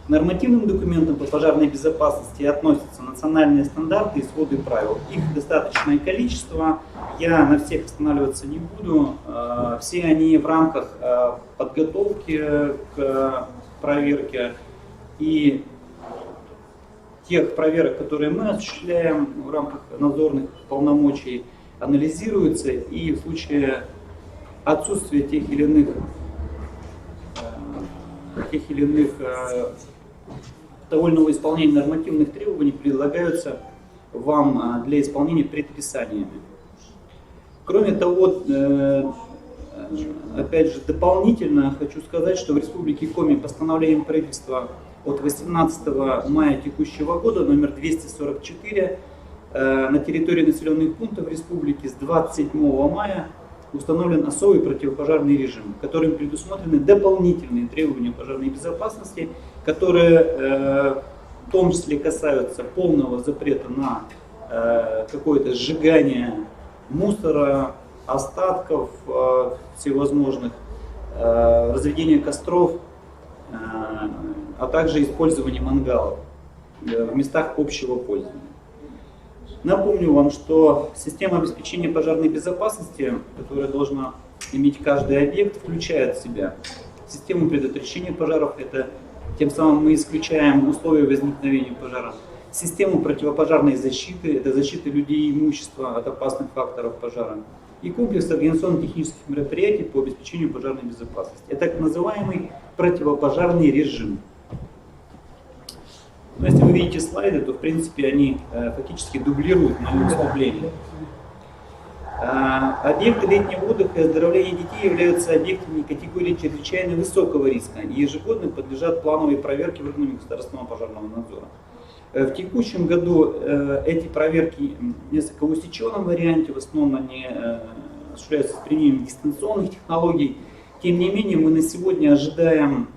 К нормативным документам по пожарной безопасности относятся национальные стандарты и своды правил. Их достаточное количество, я на всех останавливаться не буду. Все они в рамках подготовки к проверке и тех проверок, которые мы осуществляем в рамках надзорных полномочий, анализируются, и в случае отсутствия тех или иных довольного исполнения нормативных требований предлагаются вам для исполнения предписаниями. Кроме того, опять же, дополнительно хочу сказать, что в Республике Коми постановлением правительства от 18 мая текущего года номер 244 на территории населенных пунктов республики с 27 мая установлен особый противопожарный режим, которым предусмотрены дополнительные требования пожарной безопасности, которые в том числе касаются полного запрета на какое-то сжигание мусора, остатков всевозможных, разведение костров, а также использование мангалов в местах общего пользования. Напомню вам, что система обеспечения пожарной безопасности, которая должна иметь каждый объект, включает в себя систему предотвращения пожаров, это тем самым мы исключаем условия возникновения пожара, систему противопожарной защиты, это защита людей и имущества от опасных факторов пожара, и комплекс организационно-технических мероприятий по обеспечению пожарной безопасности. Это так называемый противопожарный режим. Но если вы видите слайды, то в принципе они фактически дублируют мое выступление. Объекты летнего отдыха и оздоровления детей являются объектами категории чрезвычайно высокого риска и ежегодно подлежат плановой проверке в органах государственного пожарного надзора. В текущем году эти проверки в несколько усеченном варианте, в основном они осуществляются с применением дистанционных технологий. Тем не менее, мы на сегодня ожидаем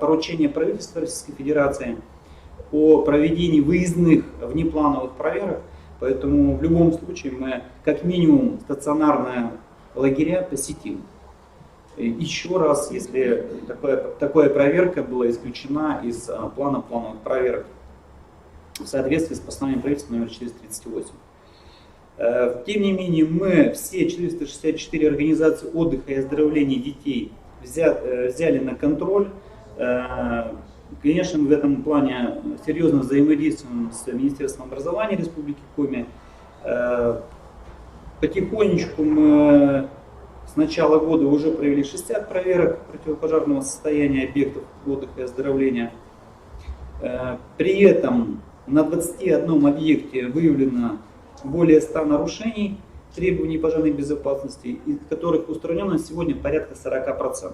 поручения правительства Российской Федерации о проведении выездных внеплановых проверок, поэтому в любом случае мы как минимум стационарные лагеря посетим. Еще раз, если такая проверка была исключена из плана плановых проверок в соответствии с постановлением правительства номер 438. Тем не менее, мы все 464 организации отдыха и оздоровления детей взяли на контроль. Конечно, в этом плане серьезно взаимодействуем с Министерством образования Республики Коми. Потихонечку мы с начала года уже провели 60 проверок противопожарного состояния объектов отдыха и оздоровления. При этом на 21 объекте выявлено более 100 нарушений требований пожарной безопасности, из которых устранено сегодня порядка 40%.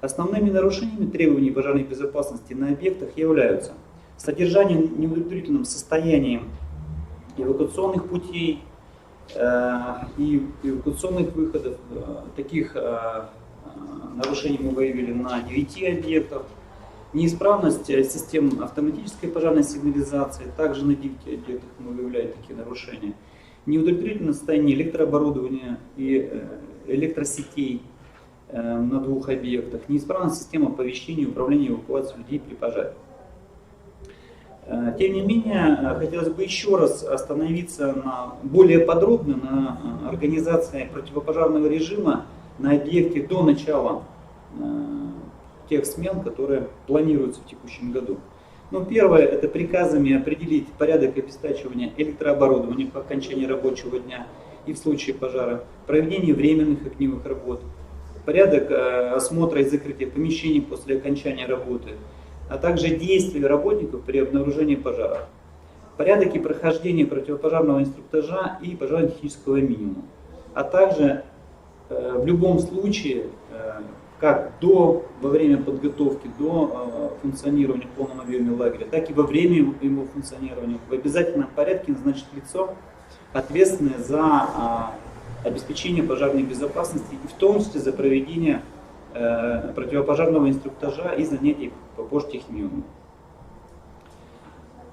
Основными нарушениями требований пожарной безопасности на объектах являются содержание в неудовлетворительном состоянии эвакуационных путей и эвакуационных выходов. Таких нарушений мы выявили на 9 объектах. Неисправность систем автоматической пожарной сигнализации, также на 9 объектах мы выявляем такие нарушения. Неудовлетворительное состояние электрооборудования и электросетей на 2 объектах, неисправная система оповещения и управления эвакуацией людей при пожаре. Тем не менее, хотелось бы еще раз остановиться более подробно на организации противопожарного режима на объекте до начала тех смен, которые планируются в текущем году. Первое – это приказами определить порядок обеспечивания электрооборудования по окончании рабочего дня и в случае пожара, проведение временных огневых работ, порядок осмотра и закрытия помещений после окончания работы, а также действия работников при обнаружении пожара, порядок и прохождение противопожарного инструктажа и пожарно-технического минимума, а также в любом случае, как во время подготовки, до функционирования в полном объеме лагеря, так и во время его функционирования в обязательном порядке назначить лицо, ответственное за обеспечение пожарной безопасности и в том числе за проведение противопожарного инструктажа и занятий по пожтехмию.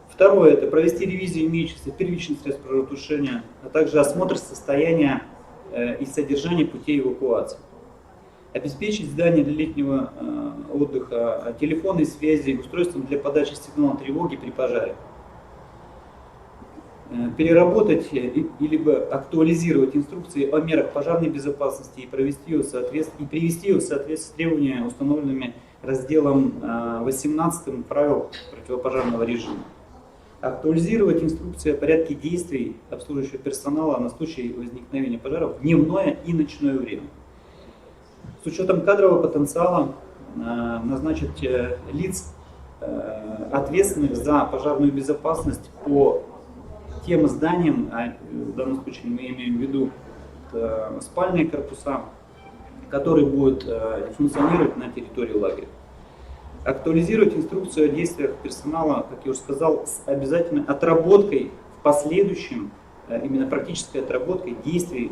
Второе – это провести ревизию имеющихся первичных средств пожаротушения, а также осмотр состояния и содержания путей эвакуации. Обеспечить здание для летнего отдыха телефонной связи, устройством для подачи сигнала тревоги при пожаре. Переработать либо актуализировать инструкции о мерах пожарной безопасности и привести ее в соответствие с требованиями, установленными разделом 18 правил противопожарного режима. Актуализировать инструкции о порядке действий обслуживающего персонала на случай возникновения пожаров в дневное и ночное время. С учетом кадрового потенциала назначить лиц, ответственных за пожарную безопасность по тем зданиям, в данном случае мы имеем в виду спальные корпуса, которые будут функционировать на территории лагеря. Актуализировать инструкцию о действиях персонала, как я уже сказал, с обязательной отработкой в последующем, именно практической отработкой действий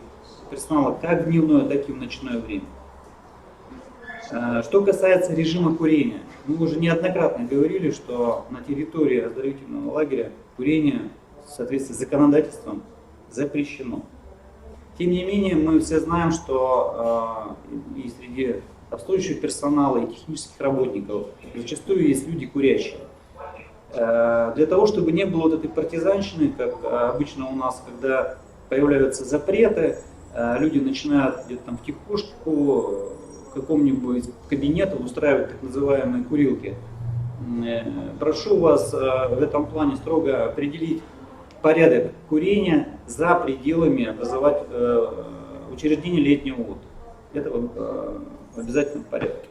персонала как в дневное, так и в ночное время. Что касается режима курения, мы уже неоднократно говорили, что на территории оздоровительного лагеря курение в соответствии с законодательством запрещено. Тем не менее, мы все знаем, что и среди обслуживающего персонала и технических работников зачастую есть люди курящие. Для того, чтобы не было вот этой партизанщины, как обычно у нас, когда появляются запреты, люди начинают где-то там втихушку в каком-нибудь кабинете устраивать так называемые курилки. Прошу вас в этом плане строго определить порядок курения за пределами образовать учреждения летнего отдыха. Это в обязательном порядке.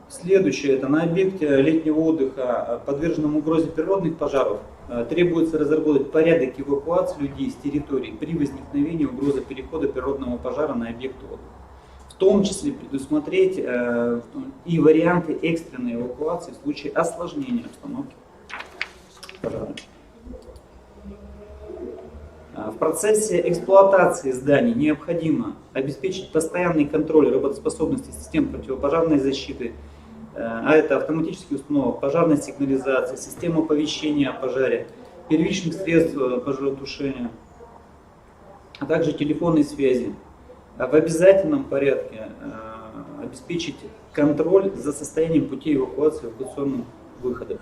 Следующее, это на объекте летнего отдыха, подверженном угрозе природных пожаров, требуется разработать порядок эвакуации людей с территории при возникновении угрозы перехода природного пожара на объект отдыха. В том числе предусмотреть и варианты экстренной эвакуации в случае осложнения обстановки пожара. В процессе эксплуатации зданий необходимо обеспечить постоянный контроль работоспособности систем противопожарной защиты, а это автоматический установок, пожарная сигнализация, система оповещения о пожаре, первичных средств пожаротушения, а также телефонной связи. В обязательном порядке обеспечить контроль за состоянием путей эвакуации эвакуационных выходов.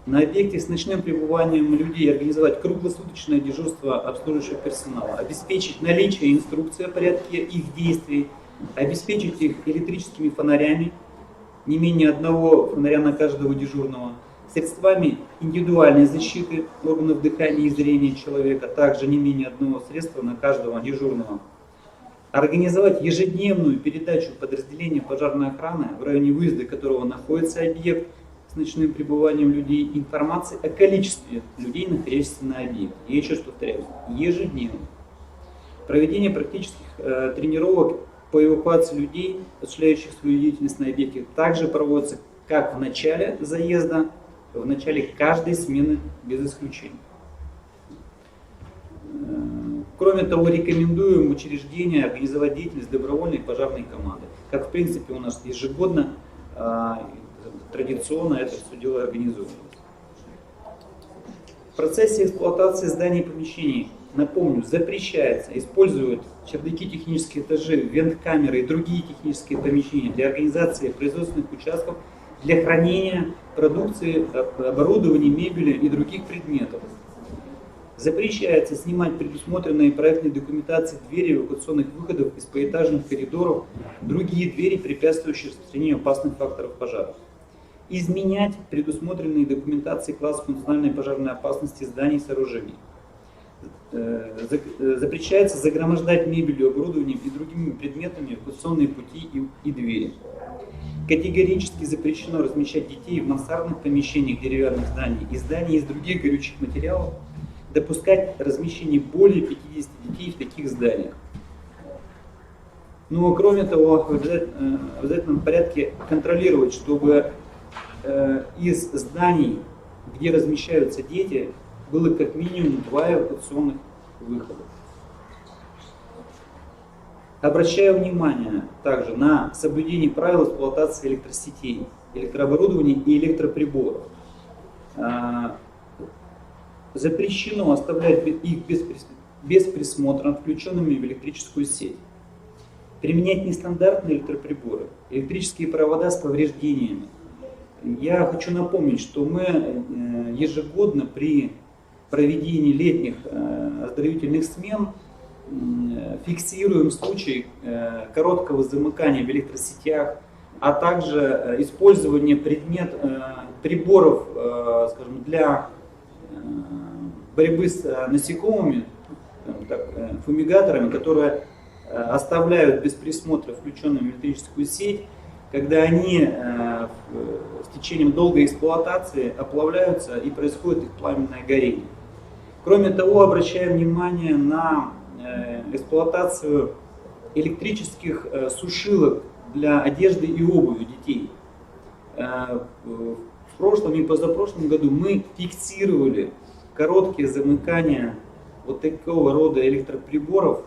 На объекте с ночным пребыванием людей организовать круглосуточное дежурство обслуживающего персонала, обеспечить наличие инструкции о порядке их действий, обеспечить их электрическими фонарями, не менее одного фонаря на каждого дежурного, средствами индивидуальной защиты органов дыхания и зрения человека, также не менее одного средства на каждого дежурного. Организовать ежедневную передачу подразделения пожарной охраны, в районе выезда которого находится объект с ночным пребыванием людей, информации о количестве людей, находящихся на объекте. Я еще раз повторяю, ежедневно. Проведение практических тренировок по эвакуации людей, осуществляющих свою деятельность на объекте, также проводится как в начале заезда, в начале каждой смены без исключения. Кроме того, рекомендуем учреждения организовать деятельность добровольной пожарной команды. Как в принципе у нас ежегодно, традиционно это все дело организуется. В процессе эксплуатации зданий и помещений, напомню, запрещается использовать чердаки, технические этажи, вент-камеры и другие технические помещения для организации производственных участков, для хранения продукции, оборудования, мебели и других предметов. Запрещается снимать предусмотренные проектной документацией двери эвакуационных выходов из поэтажных коридоров, другие двери, препятствующие распространению опасных факторов пожара. Изменять предусмотренные документации класса функциональной пожарной опасности зданий и сооружений. Запрещается загромождать мебелью, оборудованием и другими предметами эвакуационные пути и двери. Категорически запрещено размещать детей в мансардных помещениях деревянных зданий и зданий из других горючих материалов, допускать размещение более 50 детей в таких зданиях. Но кроме того, в обязательном порядке контролировать, чтобы из зданий, где размещаются дети, было как минимум 2 эвакуационных выхода. Обращаю внимание также на соблюдение правил эксплуатации электросетей, электрооборудования и электроприборов. Запрещено оставлять их без без присмотра включенными в электрическую сеть. Применять нестандартные электроприборы, электрические провода с повреждениями. Я хочу напомнить, что мы ежегодно при проведении летних оздоровительных смен фиксируем случаи короткого замыкания в электросетях, а также использование приборов, скажем, для борьбы с насекомыми, фумигаторами, которые оставляют без присмотра включенными в электрическую сеть, когда они с течением долгой эксплуатации оплавляются и происходит их пламенное горение. Кроме того, обращаем внимание на эксплуатацию электрических сушилок для одежды и обуви детей. В прошлом и позапрошлом году мы фиксировали короткие замыкания вот такого рода электроприборов,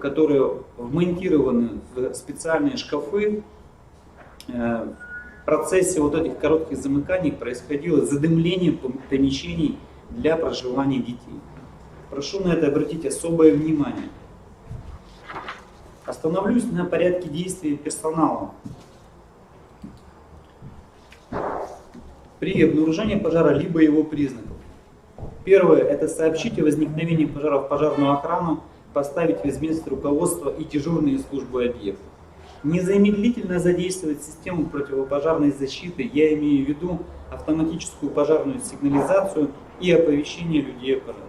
которые вмонтированы в специальные шкафы. В процессе вот этих коротких замыканий происходило задымление помещений для проживания детей. Прошу на это обратить особое внимание. Остановлюсь на порядке действий персонала. При обнаружении пожара либо его признаков. Первое – это сообщить о возникновении пожара в пожарную охрану, поставить в известность руководство и дежурные службы объекта. Незамедлительно задействовать систему противопожарной защиты, я имею в виду автоматическую пожарную сигнализацию и оповещение людей о пожаре.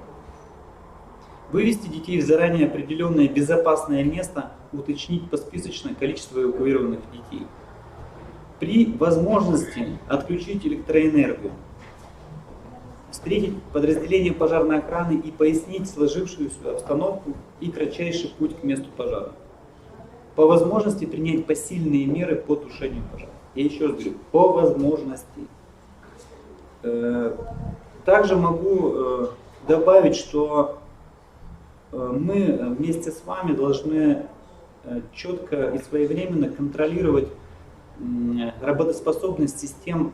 Вывести детей в заранее определенное безопасное место, уточнить посписочное количество эвакуированных детей. При возможности отключить электроэнергию. Встретить подразделение пожарной охраны и пояснить сложившуюся обстановку и кратчайший путь к месту пожара. По возможности принять посильные меры по тушению пожара. Я еще раз говорю, по возможности. Также могу добавить, что мы вместе с вами должны четко и своевременно контролировать работоспособность систем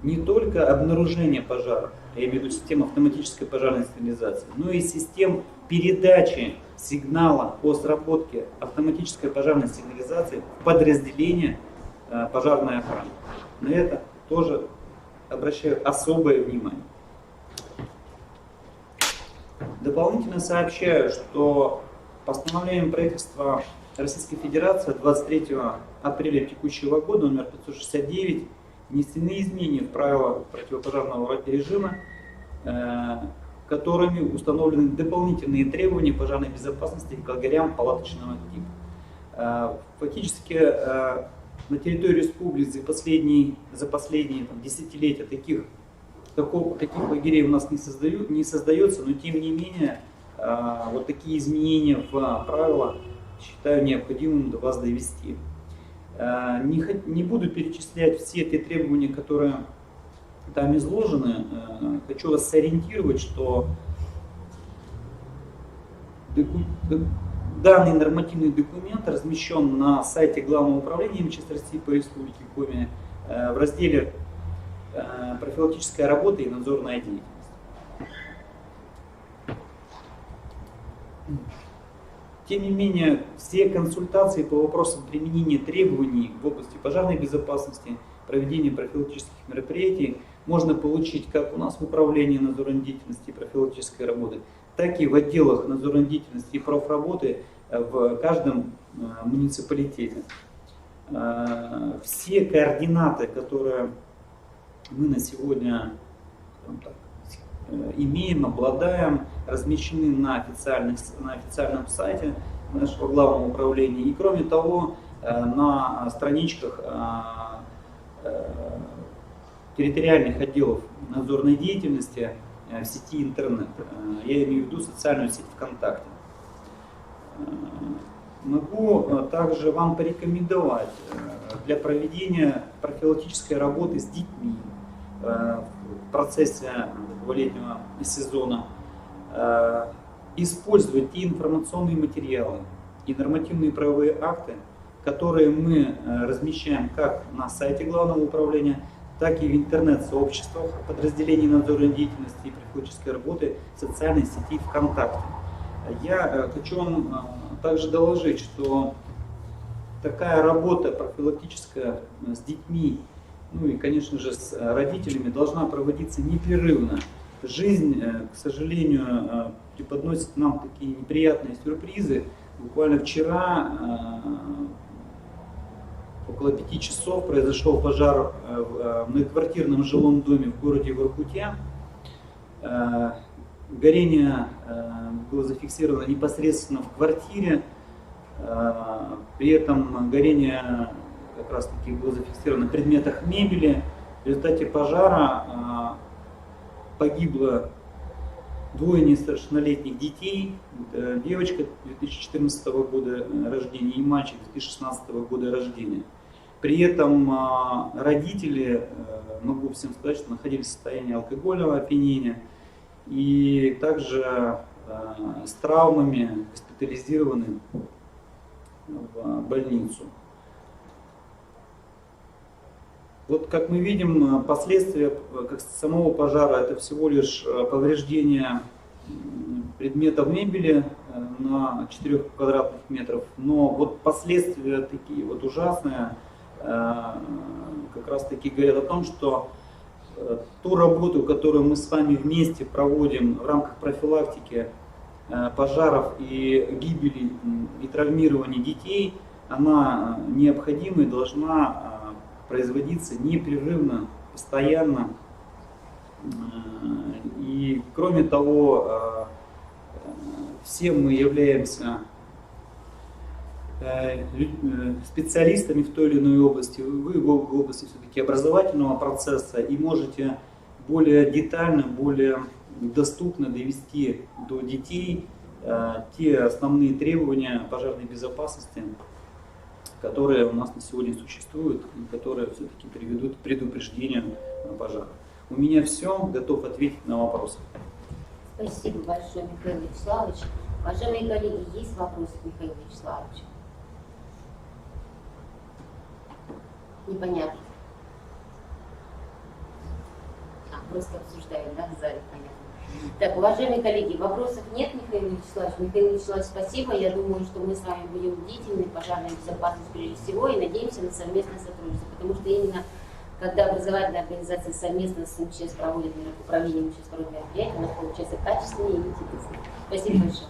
не только обнаружения пожара, я имею в виду систем автоматической пожарной сигнализации, но и систем передачи сигнала о сработке автоматической пожарной сигнализации в подразделение пожарной охраны. На это тоже обращаю особое внимание. Дополнительно сообщаю, что постановлением правительства Российской Федерации 23 апреля текущего года номер 569 внесены изменения в правила противопожарного режима, которыми установлены дополнительные требования пожарной безопасности к лагерям палаточного типа. Фактически на территории республики за последние десятилетия таких лагерей у нас не создается, но тем не менее вот такие изменения в правила считаю необходимым до вас довести. Не буду перечислять все те требования, которые там изложены. Хочу вас сориентировать, что данный нормативный документ размещен на сайте Главного управления МЧС России по Республике Коми в разделе «Профилактическая работа и надзорная деятельность». Тем не менее, все консультации по вопросам применения требований в области пожарной безопасности, проведения профилактических мероприятий можно получить как у нас в управлении надзорной деятельности и профилактической работы, так и в отделах надзорной деятельности и профработы в каждом муниципалитете. Все координаты, которые мы на сегодня имеем, обладаем, размещены на официальном сайте нашего главного управления. И кроме того, на страничках территориальных отделов надзорной деятельности в сети интернет. Я имею в виду социальную сеть ВКонтакте. Могу также вам порекомендовать для проведения профилактической работы с детьми в процессе летнего сезона использовать те информационные материалы и нормативные правовые акты, которые мы размещаем как на сайте Главного управления, так и в интернет-сообществах подразделений надзорной деятельности и профилактической работы в социальной сети ВКонтакте. Я хочу вам также доложить, что такая работа профилактическая с детьми, ну и, конечно же, с родителями должна проводиться непрерывно. Жизнь, к сожалению, преподносит нам такие неприятные сюрпризы. Буквально вчера, около 5 часов, произошел пожар в многоквартирном жилом доме в городе Воркуте. Горение было зафиксировано непосредственно в квартире. При этом горение как раз таки было зафиксировано в предметах мебели. В результате пожара погибло 2 несовершеннолетних детей, девочка 2014 года рождения и мальчик 2016 года рождения. При этом родители, могу всем сказать, что находились в состоянии алкогольного опьянения и также с травмами госпитализированы в больницу. Вот как мы видим, последствия как самого пожара — это всего лишь повреждение предметов мебели на 4 квадратных метров, но вот последствия такие вот ужасные как раз таки говорят о том, что ту работу, которую мы с вами вместе проводим в рамках профилактики пожаров и гибели и травмирования детей, она необходима и должна производиться непрерывно, постоянно. И кроме того, все мы являемся специалистами в той или иной области. Вы в области все-таки образовательного процесса и можете более детально, более доступно довести до детей те основные требования пожарной безопасности, которые у нас на сегодня существуют, и которые все-таки приведут к предупреждению пожара. У меня все, готов ответить на вопросы. Спасибо большое, Михаил Вячеславович. Уважаемые коллеги, есть вопросы к Михаилу Вячеславовичу? Непонятно. Просто обсуждаем, да, в зале, понятно. Так, уважаемые коллеги, вопросов нет, Михаил Вячеславович. Михаил Вячеславович, спасибо. Я думаю, что мы с вами будем бдительны, пожарная безопасность прежде всего, и надеемся на совместное сотрудничество, потому что именно когда образовательная организация совместно с МЧС проводит управление МЧС проводит мероприятия, у нас получается качественнее и интереснее. Спасибо большое.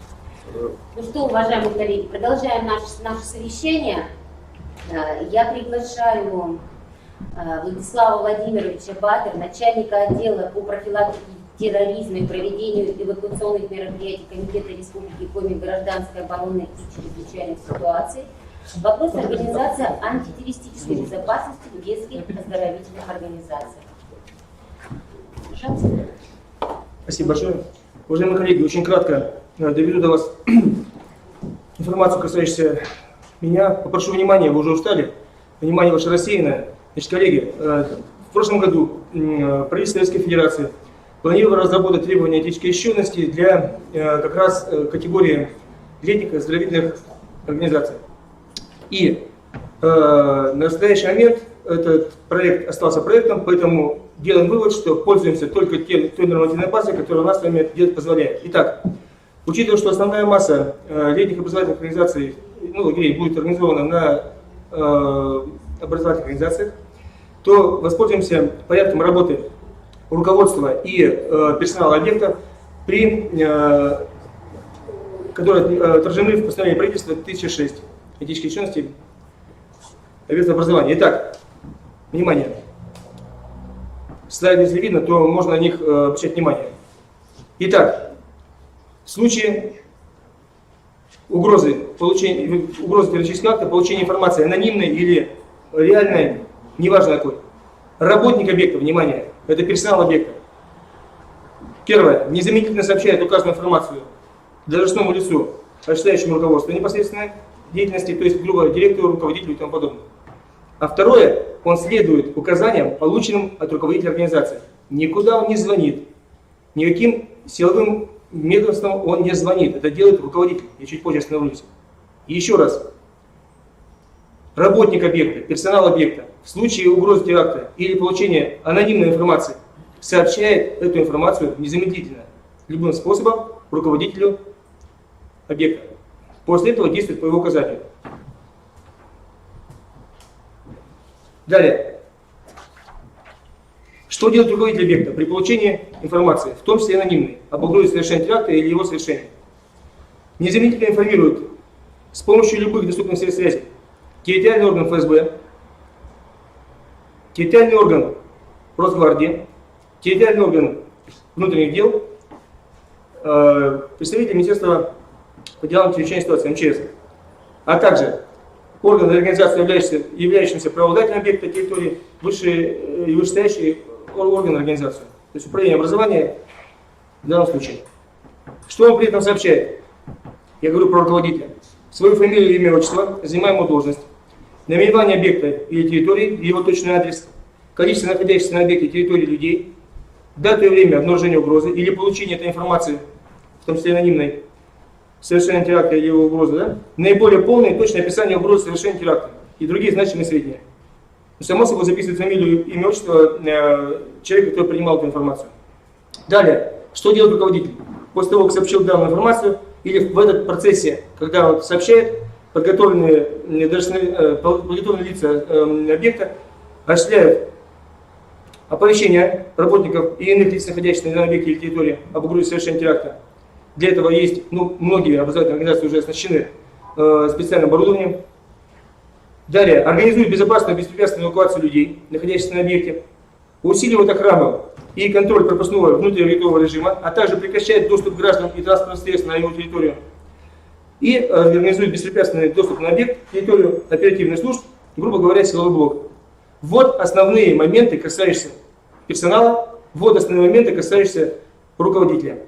Ну что, уважаемые коллеги, продолжаем наше совещание. Я приглашаю Владислава Владимировича Батер, начальника отдела по профилактике терроризма и проведению эвакуационных мероприятий Комитета Республики Коми гражданской обороны и чрезвычайных ситуаций. Вопрос организации антитеррористической безопасности в детских оздоровительных организациях. Пожалуйста. Спасибо большое. Уважаемые коллеги, очень кратко доведу до вас информацию, касающуюся меня. Попрошу внимания, вы уже устали. Внимание ваше рассеянное. Значит, коллеги, в прошлом году правительство Российской Федерации планировало разработать требования этической отчетности для как раз категории летних оздоровительных организаций. И на настоящий момент этот проект остался проектом, поэтому делаем вывод, что пользуемся только той нормативной базой, которая у нас с вами это делать позволяет. Итак, учитывая, что основная масса летних образовательных организаций, ну, лагерей будет организована на образовательных организациях, то воспользуемся порядком работы руководства и персонала объекта, которые отражены в постановлении правительства 1006 этической отчетности объектов образования. Итак, внимание. Слайды, если видно, то можно на них обращать внимание. Итак, в случае угрозы террористического акта, получения информации анонимной или реальной, неважно какой, работник объекта, внимание, это персонал объекта. Первое. Незамедлительно сообщает указанную информацию должностному лицу, осуществляющему руководство непосредственной деятельности, то есть, грубо говоря, директору, руководителю и тому подобное. А второе, он следует указаниям, полученным от руководителя организации. Никуда он не звонит, никаким силовым методом он не звонит. Это делает руководитель. Я чуть позже остановлюсь. И еще раз. работник объекта, персонал объекта в случае угрозы теракта или получения анонимной информации сообщает эту информацию незамедлительно, любым способом руководителю объекта. После этого действует по его указанию. Далее. Что делает руководитель объекта при получении информации, в том числе анонимной, об угрозе совершения теракта или его совершения? Незамедлительно информирует с помощью любых доступных средств связи территориальный орган ФСБ, территориальный орган Росгвардии, территориальный орган внутренних дел, представитель Министерства по делам чрезвычайной ситуации, МЧС, а также орган организации, являющийся правообладателем объекта территории, высшие и вышестоящие органы организации, то есть управление образования в данном случае. Что он при этом сообщает? Я говорю про руководителя. Свою фамилию, имя, отчество, занимаемую должность, наименование объекта или территории, его точный адрес, количество находящихся на объекте территории людей, дату и время обнаружения угрозы или получения этой информации, в том числе анонимной, совершения теракта или его угрозы, да? Наиболее полное и точное описание угрозы совершения теракта и другие значимые сведения. Само собой записывает фамилию, имя, отчество человека, который принимал эту информацию. Далее, что делает руководитель? После того, как сообщил данную информацию, или в этом процессе, когда он сообщает, подготовленные лица объекта осуществляют оповещение работников и иных лиц, находящихся на объекте или территории, об угрозе совершения теракта. Для этого есть, многие образовательные организации уже оснащены специальным оборудованием. Далее, организует безопасную, беспрепятственную эвакуацию людей, находящихся на объекте, усиливает охрану и контроль пропускного внутриобъектового режима, а также прекращает доступ граждан и транспортных средств на его территорию и организует беспрепятственный доступ на объект, территорию оперативных служб, грубо говоря, силовой блок. Вот основные моменты, касающиеся персонала, вот основные моменты, касающиеся руководителя.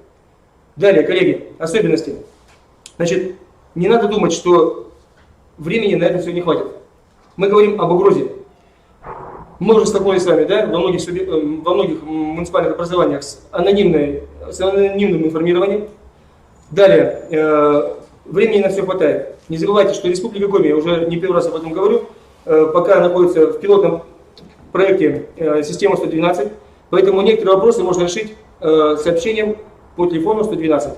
Далее, коллеги, особенности. Значит, не надо думать, что времени на это все не хватит. Мы говорим об угрозе. Мы уже столкнулись с вами, да, во многих муниципальных образованиях с анонимным информированием. Далее, времени на все хватает. Не забывайте, что Республика Коми, я уже не первый раз об этом говорю, пока находится в пилотном проекте система 112, поэтому некоторые вопросы можно решить сообщением по телефону 112.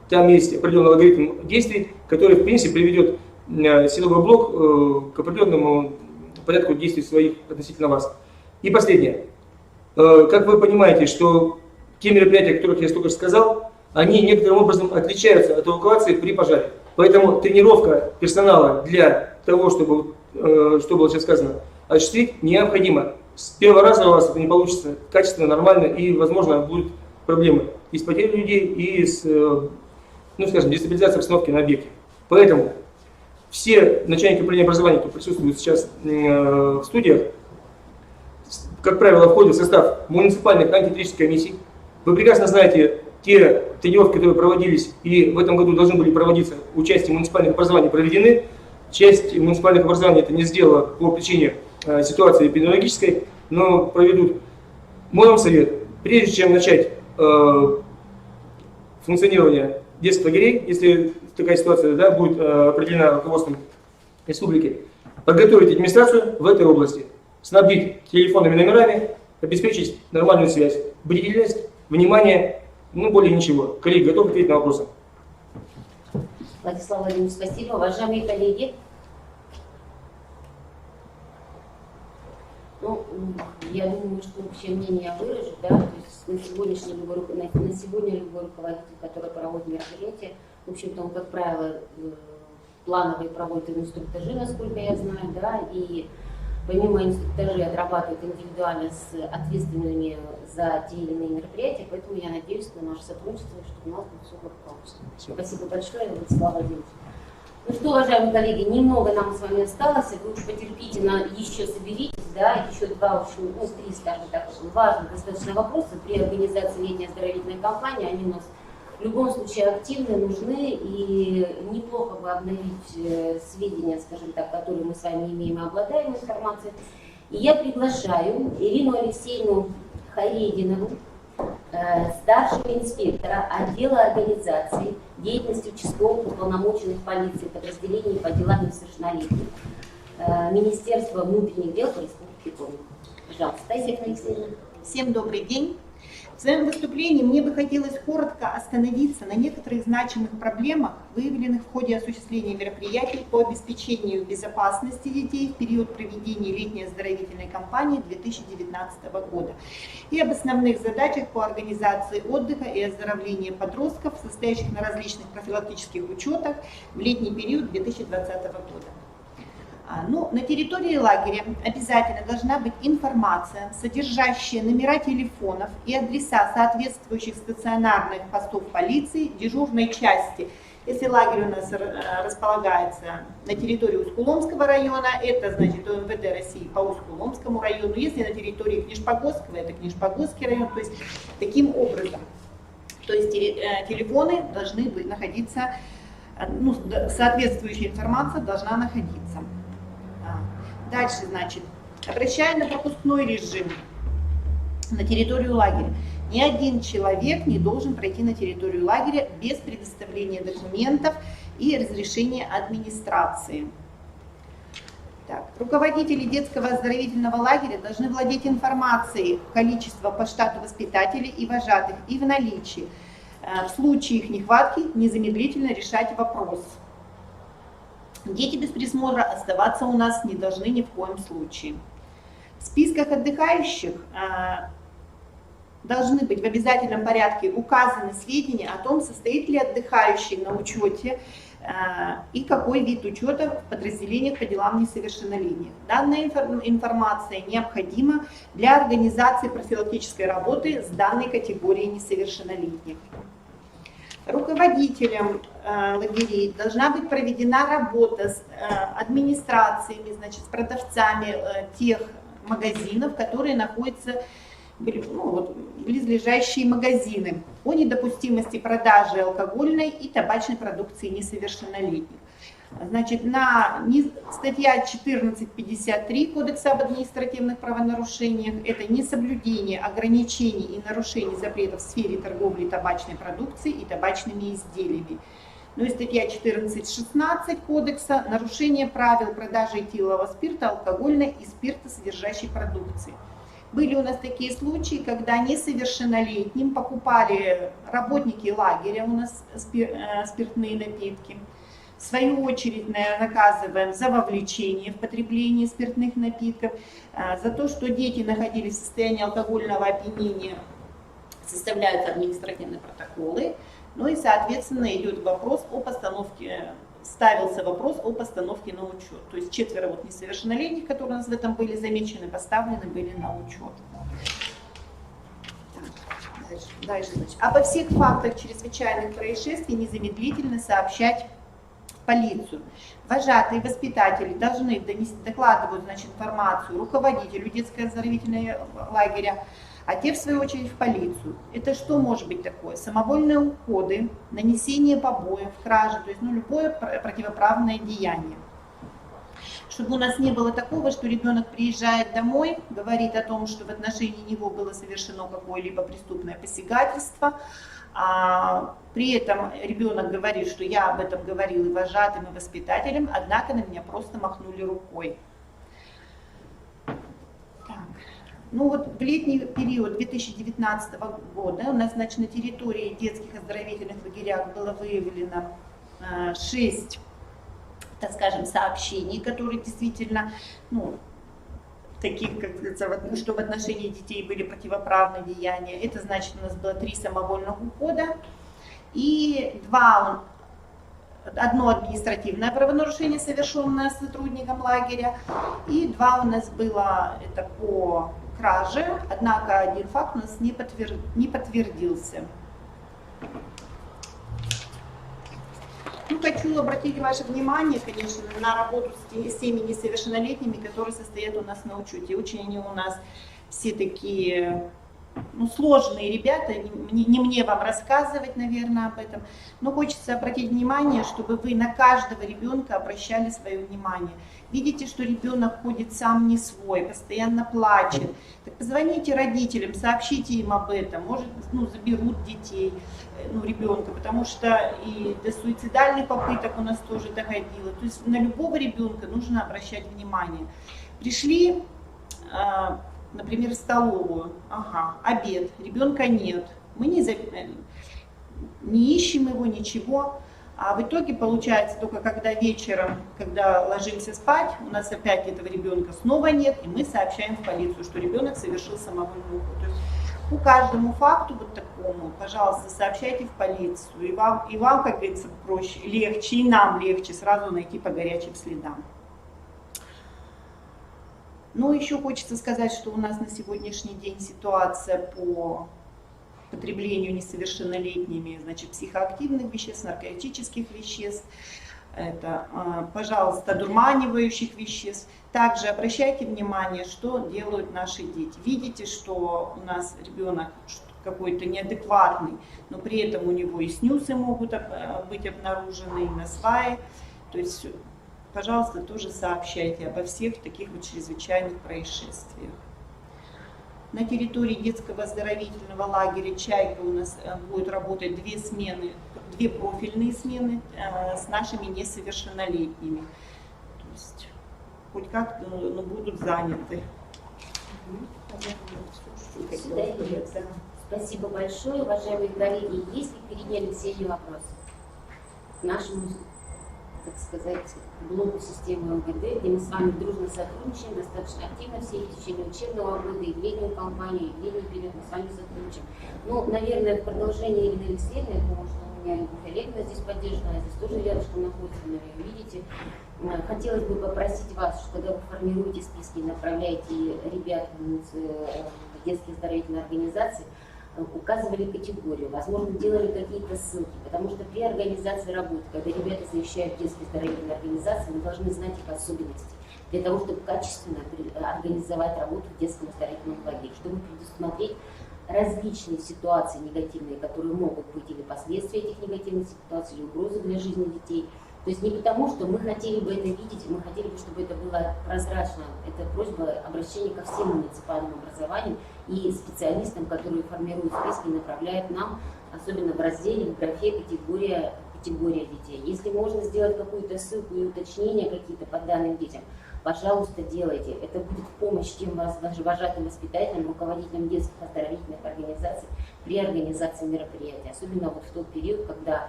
Там есть определенный алгоритм действий, который, в принципе, приведет силовой блок к определенному порядку действий своих относительно вас. И последнее. Как вы понимаете, что те мероприятия, о которых я только что сказал, они некоторым образом отличаются от эвакуации при пожаре. Поэтому тренировка персонала для того, чтобы, что было сейчас сказано, осуществить необходимо. С первого раза у вас это не получится качественно, нормально, и, возможно, будут проблемы и с потерей людей, и с, дестабилизацией обстановки на объекте. Поэтому все начальники управления образования, кто присутствует сейчас в студиях, как правило, входят в состав муниципальных антитеррористических комиссий. Вы прекрасно знаете те тренировки, которые проводились и в этом году должны были проводиться, участие муниципальных образований проведены. Часть муниципальных образований это не сделала по причине ситуации эпидемиологической, но проведут. Мой вам совет, прежде чем начать функционирование детских лагерей, если такая ситуация будет определена руководством республики, подготовить администрацию в этой области, снабдить телефонными номерами, обеспечить нормальную связь, бдительность, внимание, более ничего. Коллеги, готовы ответить на вопросы? Владислав Владимирович, спасибо. Уважаемые коллеги, я думаю, что общее мнение я выражу, да, то есть на сегодня любой руководитель, который проводит мероприятие, в общем-то, он, как правило, плановые проводит инструктажи, насколько я знаю, да, и помимо инструктажей отрабатывает индивидуально с ответственными за те или иные мероприятия, поэтому я надеюсь на наше сотрудничество, чтобы у нас будет все благополучно. Спасибо большое, Владислав Владимирович. Ну что, уважаемые коллеги, немного нам с вами осталось, вы уж потерпите, еще соберитесь, да, еще два, три, скажем так, важных достаточно вопроса при организации летней оздоровительной кампании, они у нас в любом случае активны, нужны, и неплохо бы обновить сведения, скажем так, которые мы с вами имеем и обладаем информацией. И я приглашаю Ирину Алексеевну Хайрединову, старшего инспектора отдела организации деятельности участковых уполномоченных полиции подразделений по делам несовершеннолетних, Министерства внутренних дел по Республике Коми. Пожалуйста, Таисия Алексеевна. Всем добрый день. В своем выступлении мне бы хотелось коротко остановиться на некоторых значимых проблемах, выявленных в ходе осуществления мероприятий по обеспечению безопасности детей в период проведения летней оздоровительной кампании 2019 года и об основных задачах по организации отдыха и оздоровления подростков, состоящих на различных профилактических учетах в летний период 2020 года. На территории лагеря обязательно должна быть информация, содержащая номера телефонов и адреса соответствующих стационарных постов полиции, дежурной части. Если лагерь у нас располагается на территории Усть-Куломского района, это значит ОМВД России по Усть-Куломскому району. Если на территории Книжпогосского, это Книжпогосский район. То есть таким образом, телефоны должны находиться, соответствующая информация должна находиться. Дальше, значит, обращая на пропускной режим на территорию лагеря, ни один человек не должен пройти на территорию лагеря без предоставления документов и разрешения администрации. Так, руководители детского оздоровительного лагеря должны владеть информацией количества по штату воспитателей и вожатых и в наличии. В случае их нехватки незамедлительно решать вопрос. Дети без присмотра оставаться у нас не должны ни в коем случае. В списках отдыхающих должны быть в обязательном порядке указаны сведения о том, состоит ли отдыхающий на учете и какой вид учета в подразделениях по делам несовершеннолетних. Данная информация необходима для организации профилактической работы с данной категорией несовершеннолетних. Руководителям лагерей должна быть проведена работа с администрациями, значит, с продавцами тех магазинов, которые находятся, близлежащие магазины, о недопустимости продажи алкогольной и табачной продукции несовершеннолетних. Значит, статья 14.53 Кодекса об административных правонарушениях – это несоблюдение ограничений и нарушений запретов в сфере торговли табачной продукцией и табачными изделиями. Ну и статья 14.16 Кодекса – нарушение правил продажи этилового спирта, алкогольной и спиртосодержащей продукции. Были у нас такие случаи, когда несовершеннолетним покупали работники лагеря у нас спиртные напитки. В свою очередь наказываем за вовлечение в потребление спиртных напитков, за то, что дети находились в состоянии алкогольного опьянения, составляются административные протоколы. Ну и, соответственно, идет вопрос о постановке, ставился вопрос о постановке на учет. То есть 4 несовершеннолетних, которые у нас в этом были замечены, поставлены были на учет. Дальше, значит, обо всех фактах чрезвычайных происшествий незамедлительно сообщать в полицию. Вожатые воспитатели должны докладывать, значит, информацию руководителю детского оздоровительного лагеря, а те, в свою очередь, в полицию. Это что может быть такое? Самовольные уходы, нанесение побоев, кражи, то есть любое противоправное деяние. Чтобы у нас не было такого, что ребенок приезжает домой, говорит о том, что в отношении него было совершено какое-либо преступное посягательство, а при этом ребенок говорит, что я об этом говорил и вожатым, и воспитателям, однако на меня просто махнули рукой. В летний период 2019 года у нас, значит, на территории детских оздоровительных лагерях было выявлено 6, так скажем, сообщений, которые действительно, таких, как говорится, что в отношении детей были противоправные деяния. Это значит, у нас было 3 самовольных ухода и одно административное правонарушение, совершенное сотрудником лагеря, и 2 у нас было это по краже, однако один факт у нас не подтвердился. Хочу обратить ваше внимание, конечно, на работу с теми несовершеннолетними, которые состоят у нас на учете. Очень они у нас все такие сложные ребята, не мне вам рассказывать, наверное, об этом, но хочется обратить внимание, чтобы вы на каждого ребенка обращали свое внимание. Видите, что ребенок ходит сам не свой, постоянно плачет, так позвоните родителям, сообщите им об этом, может, заберут детей, ребенка, потому что и до суицидальных попыток у нас тоже доходило. То есть на любого ребенка нужно обращать внимание. Пришли, например, в столовую, обед, ребенка нет, мы не ищем его, ничего, а в итоге получается только когда вечером, когда ложимся спать, у нас опять этого ребенка снова нет, и мы сообщаем в полицию, что ребенок совершил самовольную уход. То есть по каждому факту вот такому, пожалуйста, сообщайте в полицию, и вам, как говорится, проще, легче, и нам легче сразу найти по горячим следам. Ну, еще хочется сказать, что у нас на сегодняшний день ситуация по потреблению несовершеннолетними, психоактивных веществ, наркотических веществ, это, пожалуйста, одурманивающих веществ. Также обращайте внимание, что делают наши дети. Видите, что у нас ребенок какой-то неадекватный, но при этом у него и снюсы могут быть обнаружены, и на свае. То есть, пожалуйста, тоже сообщайте обо всех таких вот чрезвычайных происшествиях. На территории детского оздоровительного лагеря «Чайка» у нас будет работать 2 смены, 2 профильные смены с нашими несовершеннолетними. То есть хоть как-то будут заняты. Спасибо большое, уважаемые коллеги. Есть ли перед Алексеем вопрос? К нашему, так сказать, блоку системы МВД, где мы с вами дружно сотрудничаем, достаточно активно все в течение учебного года, и в летнюю кампанию, и в летний период мы с вами сотрудничаем. Ну, наверное, в продолжении Ирины Алексеевны, я думаю, что у меня Любовь Олеговна здесь поддержана, здесь тоже рядышком находится, вы ее видите. Хотелось бы попросить вас, что когда вы формируете списки и направляете ребят в детские оздоровительные организации, указывали категорию, возможно, делали какие-то ссылки, потому что при организации работы, когда ребята совещают детские оздоровительные организации, мы должны знать их особенности, для того, чтобы качественно организовать работу в детском оздоровительном лагере, чтобы предусмотреть различные ситуации негативные, которые могут быть, или последствия этих негативных ситуаций, или угрозы для жизни детей. То есть не потому, что мы хотели бы это видеть, мы хотели бы, чтобы это было прозрачно. Это просьба обращения ко всем муниципальным образованиям и специалистам, которые формируют списки и направляют нам, особенно в разделе, в графе категория детей. Если можно сделать какую-то ссылку и уточнения какие-то по данным детям, пожалуйста, делайте. Это будет в помощь тем вожатым воспитателям, руководителям детских оздоровительных организаций при организации мероприятий. Особенно вот в тот период, когда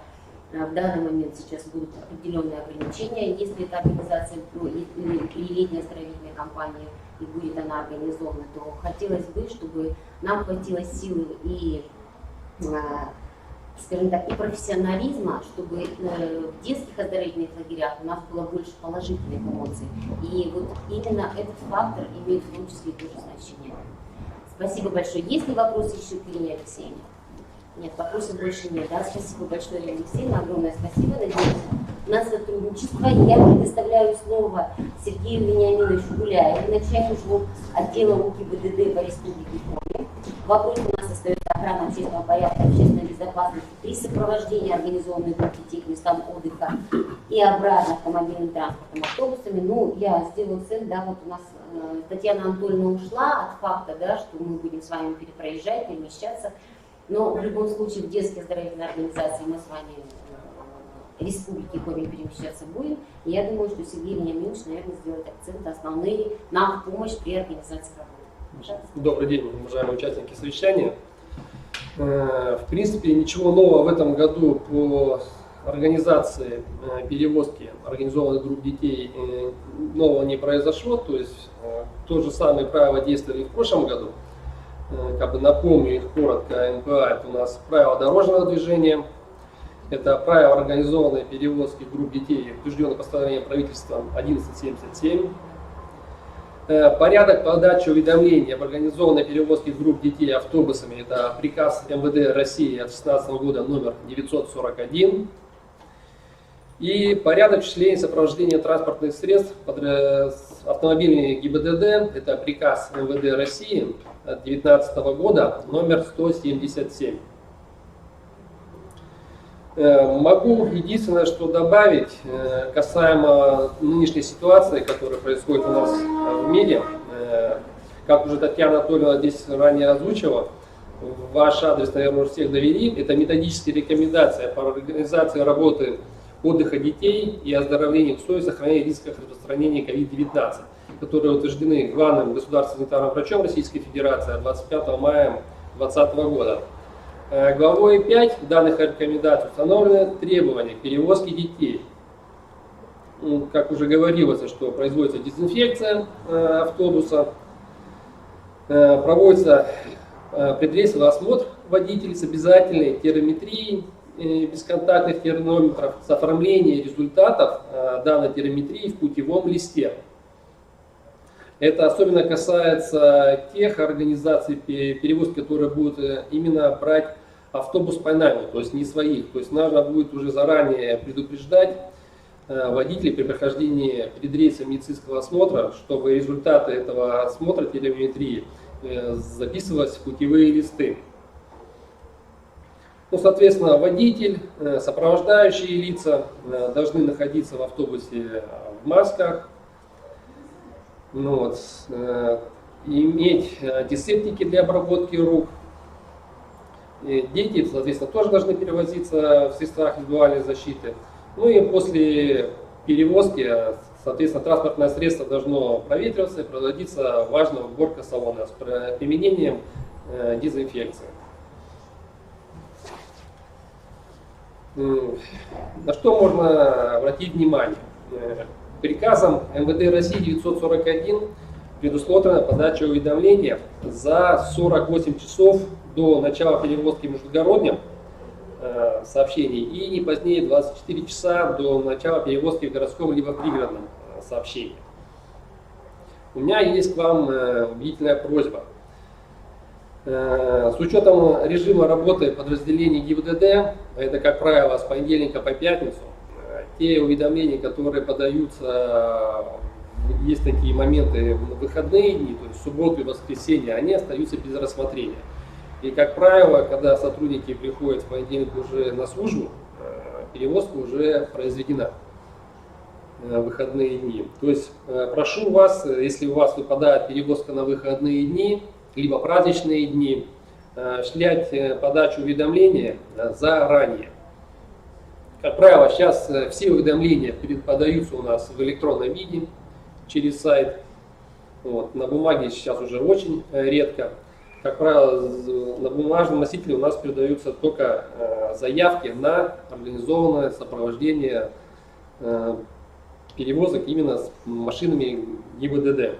в данный момент сейчас будут определенные ограничения, если эта организация, при летней оздоровительной кампании и будет она организована, то хотелось бы, чтобы нам хватило силы и, скажем так, и профессионализма, чтобы в детских оздоровительных лагерях у нас было больше положительных эмоций. И вот именно этот фактор имеет в том числе тоже значение. Спасибо большое. Есть ли вопросы еще к Ирине Алексеевне? Нет, вопросов больше нет. Да? Спасибо большое, Ирина Алексеевна, огромное спасибо. Надеюсь на сотрудничество. Я предоставляю слово Сергею Вениаминовичу Гуляеву, начальнику отдела УГИБДД по Республике Коми. Вопрос у нас остается охрана общественного порядка и общественной безопасности при сопровождении организованной группы детей к местам отдыха и обратно автомобильным транспортом, автобусами. Ну, я сделала цель, да, вот у нас Татьяна Анатольевна ушла от факта, да, что мы будем с вами перепроезжать, перемещаться. Но в любом случае в детские оздоровительные организации мы с вами Республики Коми перемещаться будем. И я думаю, что Сергей Вениаминович, наверное, сделает акценты основные нам в помощь при организации работы. Пожалуйста. Добрый день, уважаемые участники совещания. В принципе, ничего нового в этом году по организации перевозки организованных групп детей нового не произошло. То есть то же самое правила действовали и в прошлом году. Как бы напомню их коротко, НПА это у нас правила дорожного движения, это правила организованной перевозки групп детей, утвержденное постановлением правительства 1177. Порядок подачи уведомлений об организованной перевозке групп детей автобусами, это приказ МВД России от 2016 года номер 941. И порядок осуществления сопровождения транспортных средств автомобилями ГИБДД, это приказ МВД России 2019 года номер 177. Могу единственное, что добавить касаемо нынешней ситуации, которая происходит у нас в мире. Как уже Татьяна Анатольевна здесь ранее озвучила, ваш адрес, наверное, уже всех довели. Это методические рекомендации по организации работы отдыха детей и оздоровления в условиях сохранения рисков распространения COVID-19, которые утверждены главным государственным санитарным врачом Российской Федерации 25 мая 2020 года. Главой 5 данных рекомендаций установлены требования к перевозке детей. Как уже говорилось, что производится дезинфекция автобуса, проводится предрейсовый осмотр водителей с обязательной термометрией бесконтактных термометров с оформлением результатов данной термометрии в путевом листе. Это особенно касается тех организаций перевозки, которые будут именно брать автобус по найму, то есть не своих. То есть нужно будет уже заранее предупреждать водителей при прохождении предрейсового медицинского осмотра, чтобы результаты этого осмотра телеметрии записывались в путевые листы. Ну, соответственно, водитель, сопровождающие лица должны находиться в автобусе в масках, иметь антисептики для обработки рук. Дети, соответственно, тоже должны перевозиться в средствах индивидуальной защиты. Ну и после перевозки, соответственно, транспортное средство должно проветриваться и проводиться важная уборка салона с применением дезинфекции. На что можно обратить внимание? Приказом МВД России 941 предусмотрена подача уведомления за 48 часов до начала перевозки междугородних сообщений и не позднее 24 часа до начала перевозки в городском либо пригородном сообщении. У меня есть к вам убедительная просьба. С учетом режима работы подразделений ГИБДД, это, как правило, с понедельника по пятницу, те уведомления, которые подаются, есть такие моменты в выходные дни, то есть в субботу и воскресенье, они остаются без рассмотрения. И, как правило, когда сотрудники приходят в понедельник уже на службу, перевозка уже произведена в выходные дни. То есть прошу вас, если у вас выпадает перевозка на выходные дни, либо праздничные дни, шлять подачу уведомления заранее. Как правило, сейчас все уведомления подаются у нас в электронном виде через сайт. Вот. На бумаге сейчас уже очень редко. Как правило, на бумажном носителе у нас передаются только заявки на организованное сопровождение перевозок именно с машинами ГИБДД.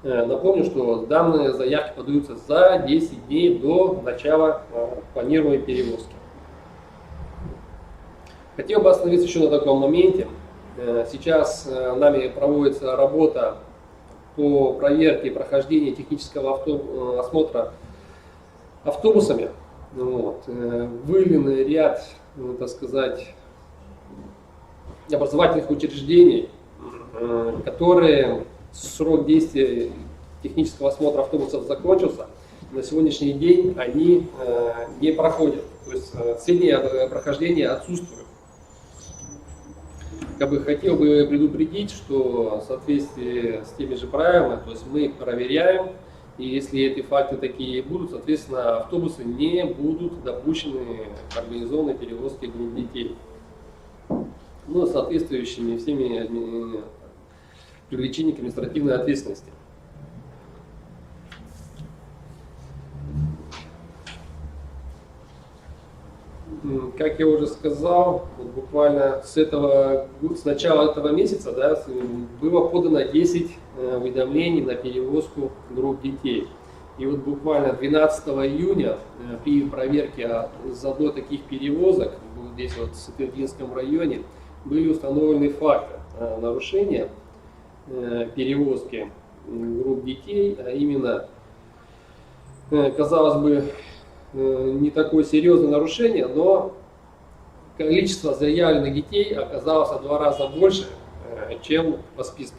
Напомню, что данные заявки подаются за 10 дней до начала планируемой перевозки. Хотел бы остановиться еще на таком моменте. Сейчас нами проводится работа по проверке и прохождению технического осмотра автобусами. Вот. Выявлены ряд, так сказать, образовательных учреждений, которые срок действия технического осмотра автобусов закончился. На сегодняшний день они не проходят. То есть цели прохождения отсутствуют. Хотел бы предупредить, что в соответствии с теми же правилами, то есть мы их проверяем, и если эти факты такие будут, соответственно, автобусы не будут допущены к организованной перевозке групп детей. Ну, соответствующими всеми привлечением к административной ответственности. Как я уже сказал, вот буквально с начала этого месяца, да, было подано 10 уведомлений на перевозку групп детей. И вот буквально 12 июня при проверке заодно таких перевозок, здесь вот в Сытыркинском районе, были установлены факты нарушения перевозки групп детей, а именно, казалось бы, не такое серьезное нарушение, но количество заявленных детей оказалось в 2 раза больше, чем по списку.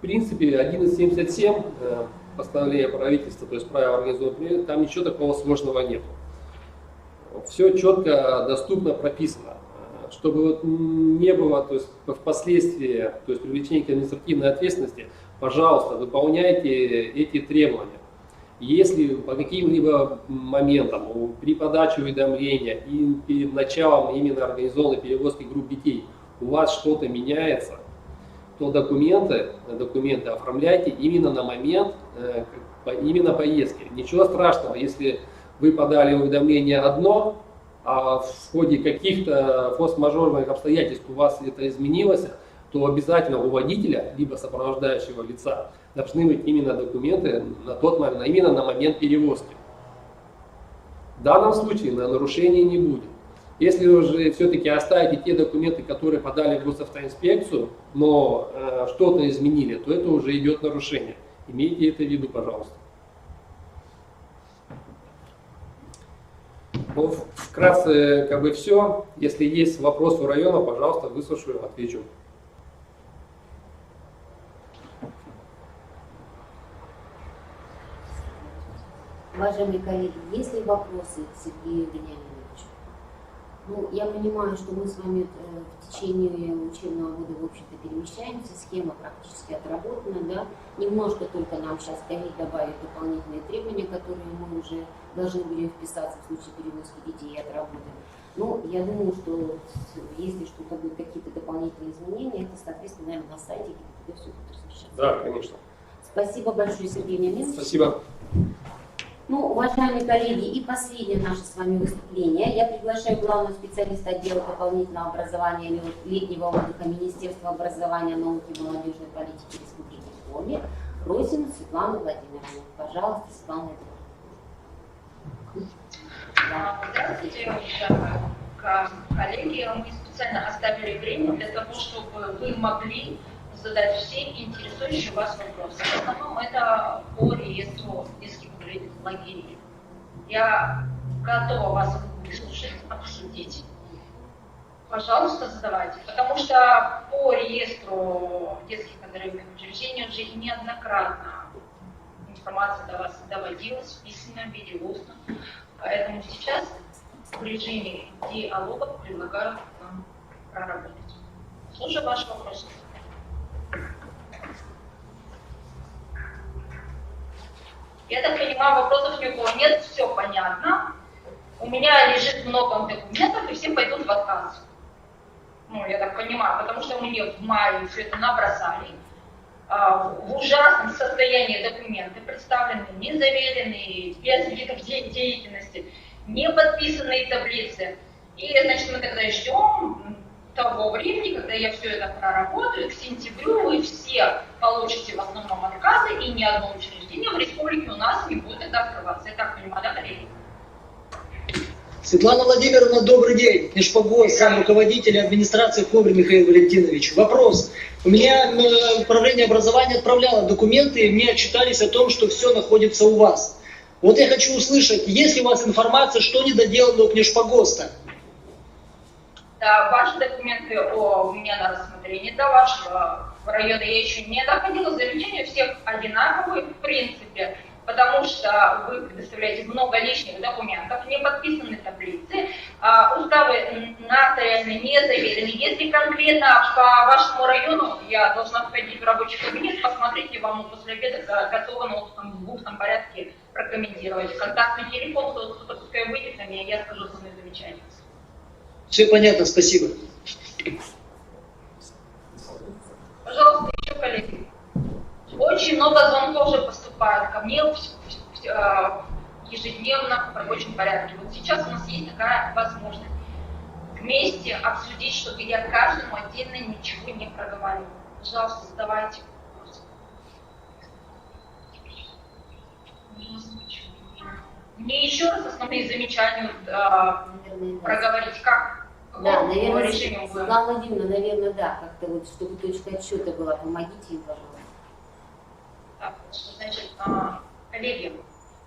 принципе, 1177 постановление правительства, то есть правила организованного, там ничего такого сложного нет. Все четко, доступно прописано. Чтобы вот не было, то есть впоследствии, то есть привлечения к административной ответственности, пожалуйста, выполняйте эти требования. Если по каким-либо моментам при подаче уведомления и перед началом именно организованной перевозки групп детей у вас что-то меняется, то документы оформляйте именно на момент именно поездки. Ничего страшного, если вы подали уведомление одно, а в ходе каких-то форс-мажорных обстоятельств у вас это изменилось, то обязательно у водителя, либо сопровождающего лица, должны быть именно документы на тот момент, именно на момент перевозки. В данном случае нарушений не будет. Если уже все-таки оставите те документы, которые подали в госавтоинспекцию, но что-то изменили, то это уже идет нарушение. Имейте это в виду, пожалуйста. Ну, вкратце как бы все. Если есть вопрос у района, пожалуйста, выслушаю, отвечу. Уважаемые коллеги, есть ли вопросы к Сергею Вениаминовичу? Ну, я понимаю, что мы с вами в течение учебного года, в общем-то, перемещаемся, схема практически отработана, да? Немножко только нам сейчас ковид добавит дополнительные требования, которые мы уже должны были вписаться в случае перевозки детей и отработать. Ну, я думаю, что если что-то будут какие-то дополнительные изменения, это, соответственно, наверное, на сайте где-то все будет размещаться. Да, конечно. Спасибо большое, Сергей Вениаминович. Спасибо. Ну, уважаемые коллеги, и последнее наше с вами выступление. Я приглашаю главного специалиста отдела дополнительного образования и летнего отдыха Министерства образования, науки и молодежной политики Республики Коми Росину Светлану Владимировну. Пожалуйста, Светлана Владимировна. Здравствуйте, уважаемые коллеги. Мы специально оставили время для того, чтобы вы могли задать все интересующие вас вопросы. В основном это по реестру детских лагерей. Я готова вас выслушать, обсудить. Пожалуйста, задавайте. Потому что по реестру детских оздоровительных учреждений уже неоднократно информация до вас доводилась в письменном виде, устно. Поэтому сейчас в режиме диалога предлагаю вам проработать. Слушаю ваши вопросы. Я так понимаю, вопросов ни у кого нет, все понятно. У меня лежит много документов, и все пойдут в отказ. Ну, я так понимаю, потому что мне в мае все это набросали. В ужасном состоянии документы представлены, не заверенные, без видов деятельности, не подписанные таблицы. И, значит, мы тогда ждем того времени, когда я все это проработаю, к сентябрю вы все получите в основном отказы, и ни одно учреждение в республике у нас не будет тогда открываться. Я так понимаю, да, коллеги? Светлана Владимировна, добрый день. Нешпагов, сам руководитель администрации Коврин Михаил Валентинович. Вопрос. У меня управление образования отправляло документы, и мне отчитались о том, что все находится у вас. Вот я хочу услышать, есть ли у вас информация, что недоделано у Кнешпагоста? Да, ваши документы у меня на рассмотрение, до вашего района я еще не доходила. Замечания всех одинаковые в принципе, потому что вы предоставляете много лишних документов, не подписаны таблицы, уставы нотариально не заверены. Если конкретно по вашему району я должна входить в рабочий кабинет, посмотрите, вам после обеда готово в устном порядке прокомментировать. Контактный телефон, кто-то пускай выйдет ко мне, я скажу свои замечания. Все понятно, спасибо. Пожалуйста, еще коллеги. Очень много звонков уже поступает ко мне ежедневно в рабочем порядке. Вот сейчас у нас есть такая возможность вместе обсудить, чтобы я каждому отдельно ничего не проговаривала. Пожалуйста, задавайте вопросы. Мне еще раз основные замечания проговорить, как да, наверное, Светлана Владимировна, наверное, да, как-то вот, чтобы точка отсчета была, помогите им, пожалуйста. Так, значит, коллеги,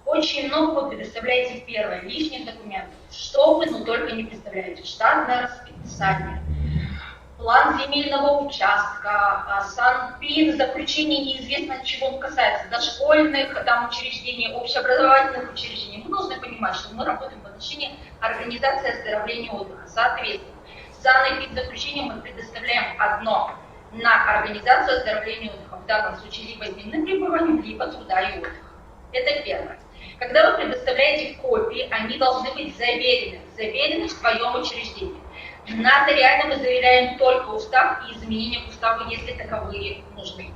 очень много вы предоставляете первое, лишних документов. Что вы, но только не представляете. Штатное расписание, план земельного участка, санпин, заключение неизвестно чего он касается, дошкольных там, учреждений, общеобразовательных учреждений. Мы должны понимать, что мы работаем в отношении организации оздоровления отдыха. Соответственно, данный вид заключения мы предоставляем одно на организацию оздоровления отдыха, в данном случае либо дневным пребыванием, либо труда и отдыха. Это первое. Когда вы предоставляете копии, они должны быть заверены в своем учреждении. Нотариально мы заверяем только устав и изменения к уставу, если таковые нужны.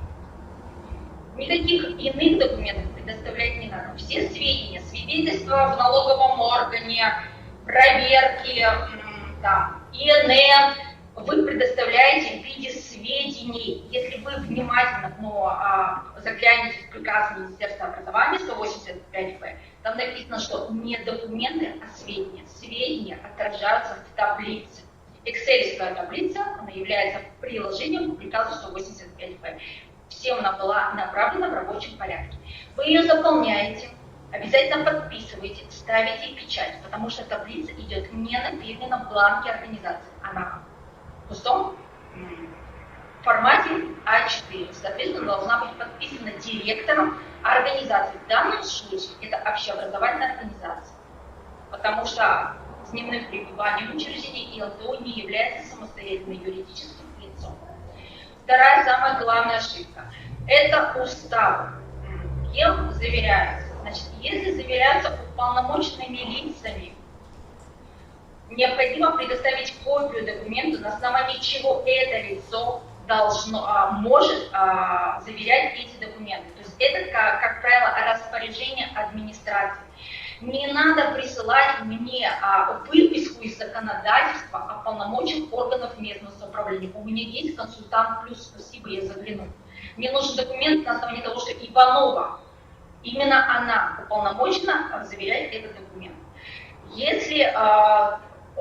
Никаких иных документов предоставлять не надо. Все сведения, свидетельства в налоговом органе, проверки, ИНН вы предоставляете в виде сведений. Если вы внимательно заглянете в приказ Министерства образования 185П, там написано, что не документы, а сведения. Сведения отражаются в таблице. Excelская таблица, она является приложением к приказу 185П. Всем она была направлена в рабочем порядке. Вы ее заполняете, обязательно подписываете, ставите печать, потому что таблица идет не на фирменном бланке организации, она в пустом формате А4. Соответственно, должна быть подписана директором организации. В данном случае это общеобразовательная организация, потому что с дневным пребыванием учреждений ИЛТО не является самостоятельным юридическим лицом. Вторая, самая главная ошибка – это уставы. Кем заверяются? Значит, если заверяются уполномоченными лицами, необходимо предоставить копию документа, на основании чего это лицо может заверять эти документы. То есть это, как правило, распоряжение администрации. Не надо присылать мне выписку из законодательства о полномочиях органов местного самоуправления. У меня есть консультант плюс, спасибо, я загляну. Мне нужен документ на основании того, что Иванова, именно она уполномочена заверять этот документ. Если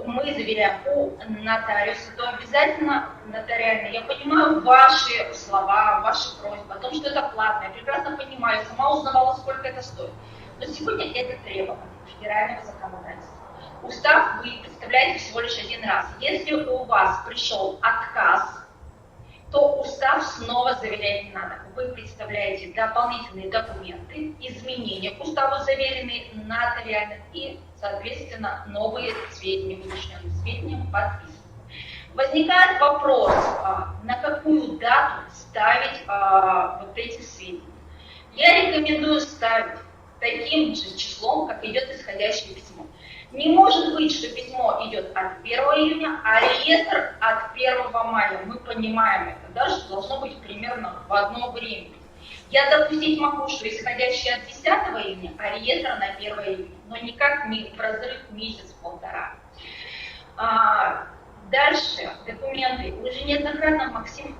мы заверяем у нотариуса, то обязательно нотариально. Я понимаю ваши слова, ваши просьбы о том, что это платно. Я прекрасно понимаю, сама узнавала, сколько это стоит. Но сегодня это требование федерального законодательства. Устав вы представляете всего лишь один раз. Если у вас пришел отказ, то устав снова заверять не надо. Вы представляете дополнительные документы, изменения к уставу заверенные нотариально и, соответственно, новые сведения, уточненные сведения подписаны. Возникает вопрос, на какую дату ставить вот эти сведения. Я рекомендую ставить таким же числом, как идет исходящее письмо. Не может быть, что письмо идет от 1 июня, а реестр от 1 мая. Мы понимаем это, да, что должно быть примерно в одно время. Я допустить могу, что исходящее от 10 июня, а реестр на 1 июня, но никак не в разрыв месяц-полтора. Дальше документы. Уже неоднократно Максим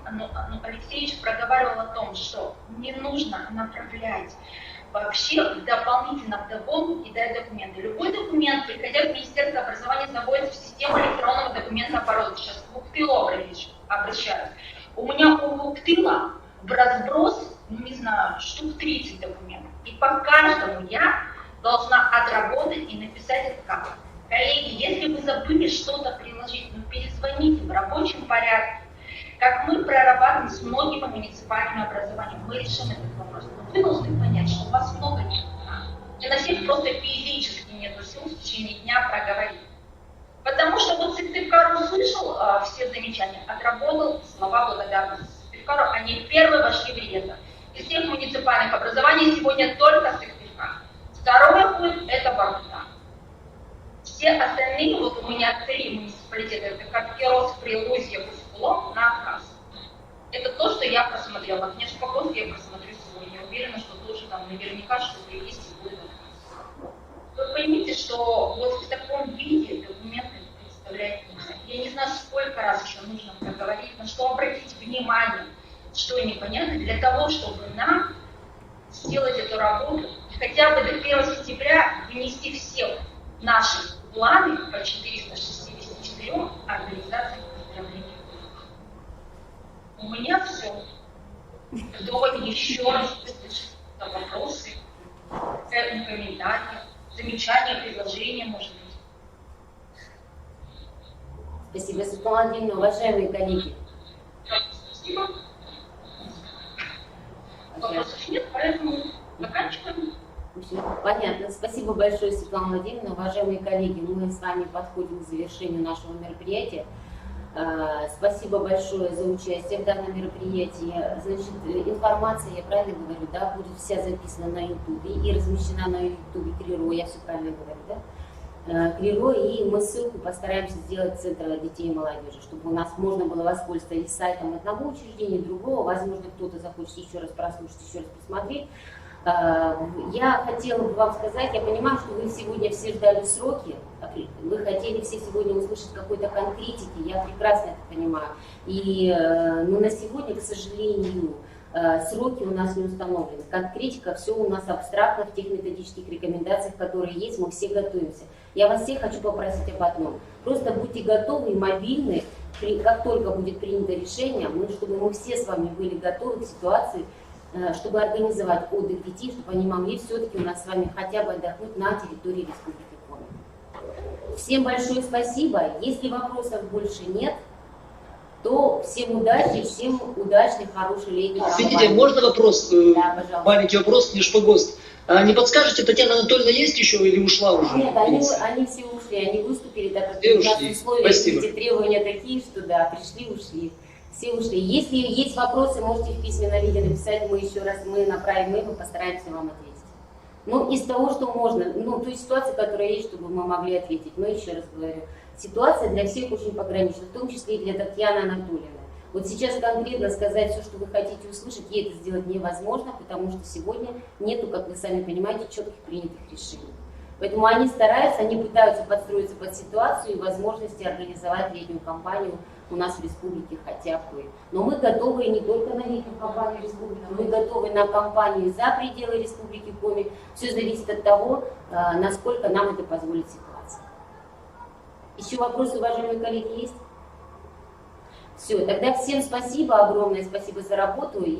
Алексеевич проговаривал о том, что не нужно направлять вообще дополнительно в догонку кидать документы. Любой документ, приходя в Министерство образования, заводится в систему электронного документооборота. Сейчас в Уктылу обращаюсь. У меня у Уктыла в разброс, не знаю, штук 30 документов. И по каждому я должна отработать и написать отказ. Коллеги, если вы забыли что-то приложить, перезвоните в рабочем порядке. Как мы прорабатываем с многими муниципальными образованиями, мы решим этот вопрос. Но вы должны понять, что у вас много нет. И на всех просто физически нет сил в течение дня проговорить. Потому что вот Сыктывкар услышал все замечания, отработал слова благодарности Сыктывкару, они первые вошли в реестр. Из всех муниципальных образований сегодня только Сыктывкар. Второе будет это Бахмута. Все остальные, вот у меня 3 муниципалитета, это Капкирос, Прилузье, Кускулом, на отказ. Это то, что я просмотрела. Внешний покос я просмотрю сегодня. Уверена, что тоже там наверняка что-то есть и будет отказ. Вы поймите, что вот в таком виде документы представлять нельзя. Я не знаю, сколько раз еще нужно проговорить, на что обратить внимание, что непонятно, для того, чтобы нам сделать эту работу, хотя бы до 1 сентября внести все наши планы по 464 организациям поздравления. У меня все. Кто еще раз услышит вопросы, комментарии, замечания, предложения, может быть. Спасибо, Светлана Владимировна. Уважаемые коллеги, Вопросов нет, поэтому заканчиваем. Понятно. Спасибо большое, Светлана Владимировна. Уважаемые коллеги, мы с вами подходим к завершению нашего мероприятия. Спасибо большое за участие в данном мероприятии. Значит, информация, я правильно говорю, да, будет вся записана на YouTube и размещена на YouTube Криро, я все правильно говорю, да? Криро, и мы ссылку постараемся сделать в Центр детей и молодежи, чтобы у нас можно было воспользоваться и сайтом одного учреждения, другого, возможно, кто-то захочет еще раз прослушать, еще раз посмотреть. Я хотела бы вам сказать, я понимаю, что вы сегодня все ждали сроки, вы хотели все сегодня услышать какой-то конкретики, я прекрасно это понимаю. Но на сегодня, к сожалению, сроки у нас не установлены. Конкретика, все у нас абстрактно в тех методических рекомендациях, которые есть, мы все готовимся. Я вас всех хочу попросить об одном. Просто будьте готовы и мобильны, как только будет принято решение, чтобы мы все с вами были готовы к ситуации, чтобы организовать отдых детей, чтобы они могли все-таки у нас с вами хотя бы отдохнуть на территории Республики Коми. Всем большое спасибо. Если вопросов больше нет, то всем удачи, всем удачной, хорошей летней кампании. Видите, можно вопрос? Да, пожалуйста. Маленький вопрос, не шпагост. А не подскажете, Татьяна Анатольевна есть еще или ушла уже? Нет, они все ушли, они выступили, так как все у нас ушли. условия, Спасибо. эти требования такие, что да, пришли, ушли. Все ушли. Если есть вопросы, можете в письменном виде написать, мы еще раз направим мы постараемся вам ответить. Ну, из того, что можно, то есть ситуация, которая есть, чтобы мы могли ответить. Но еще раз говорю, ситуация для всех очень погранична, в том числе и для Татьяны Анатольевны. Вот сейчас конкретно сказать все, что вы хотите услышать, ей это сделать невозможно, потому что сегодня нету, как вы сами понимаете, четких принятых решений. Поэтому они стараются, они пытаются подстроиться под ситуацию и возможности организовать летнюю кампанию у нас в республике хотя бы. Но мы готовы не только на летнюю кампанию республики, мы готовы на кампанию за пределы Республики Коми. Все зависит от того, насколько нам это позволит ситуация. Еще вопросы, уважаемые коллеги, есть? Все, тогда всем спасибо, огромное спасибо за работу. И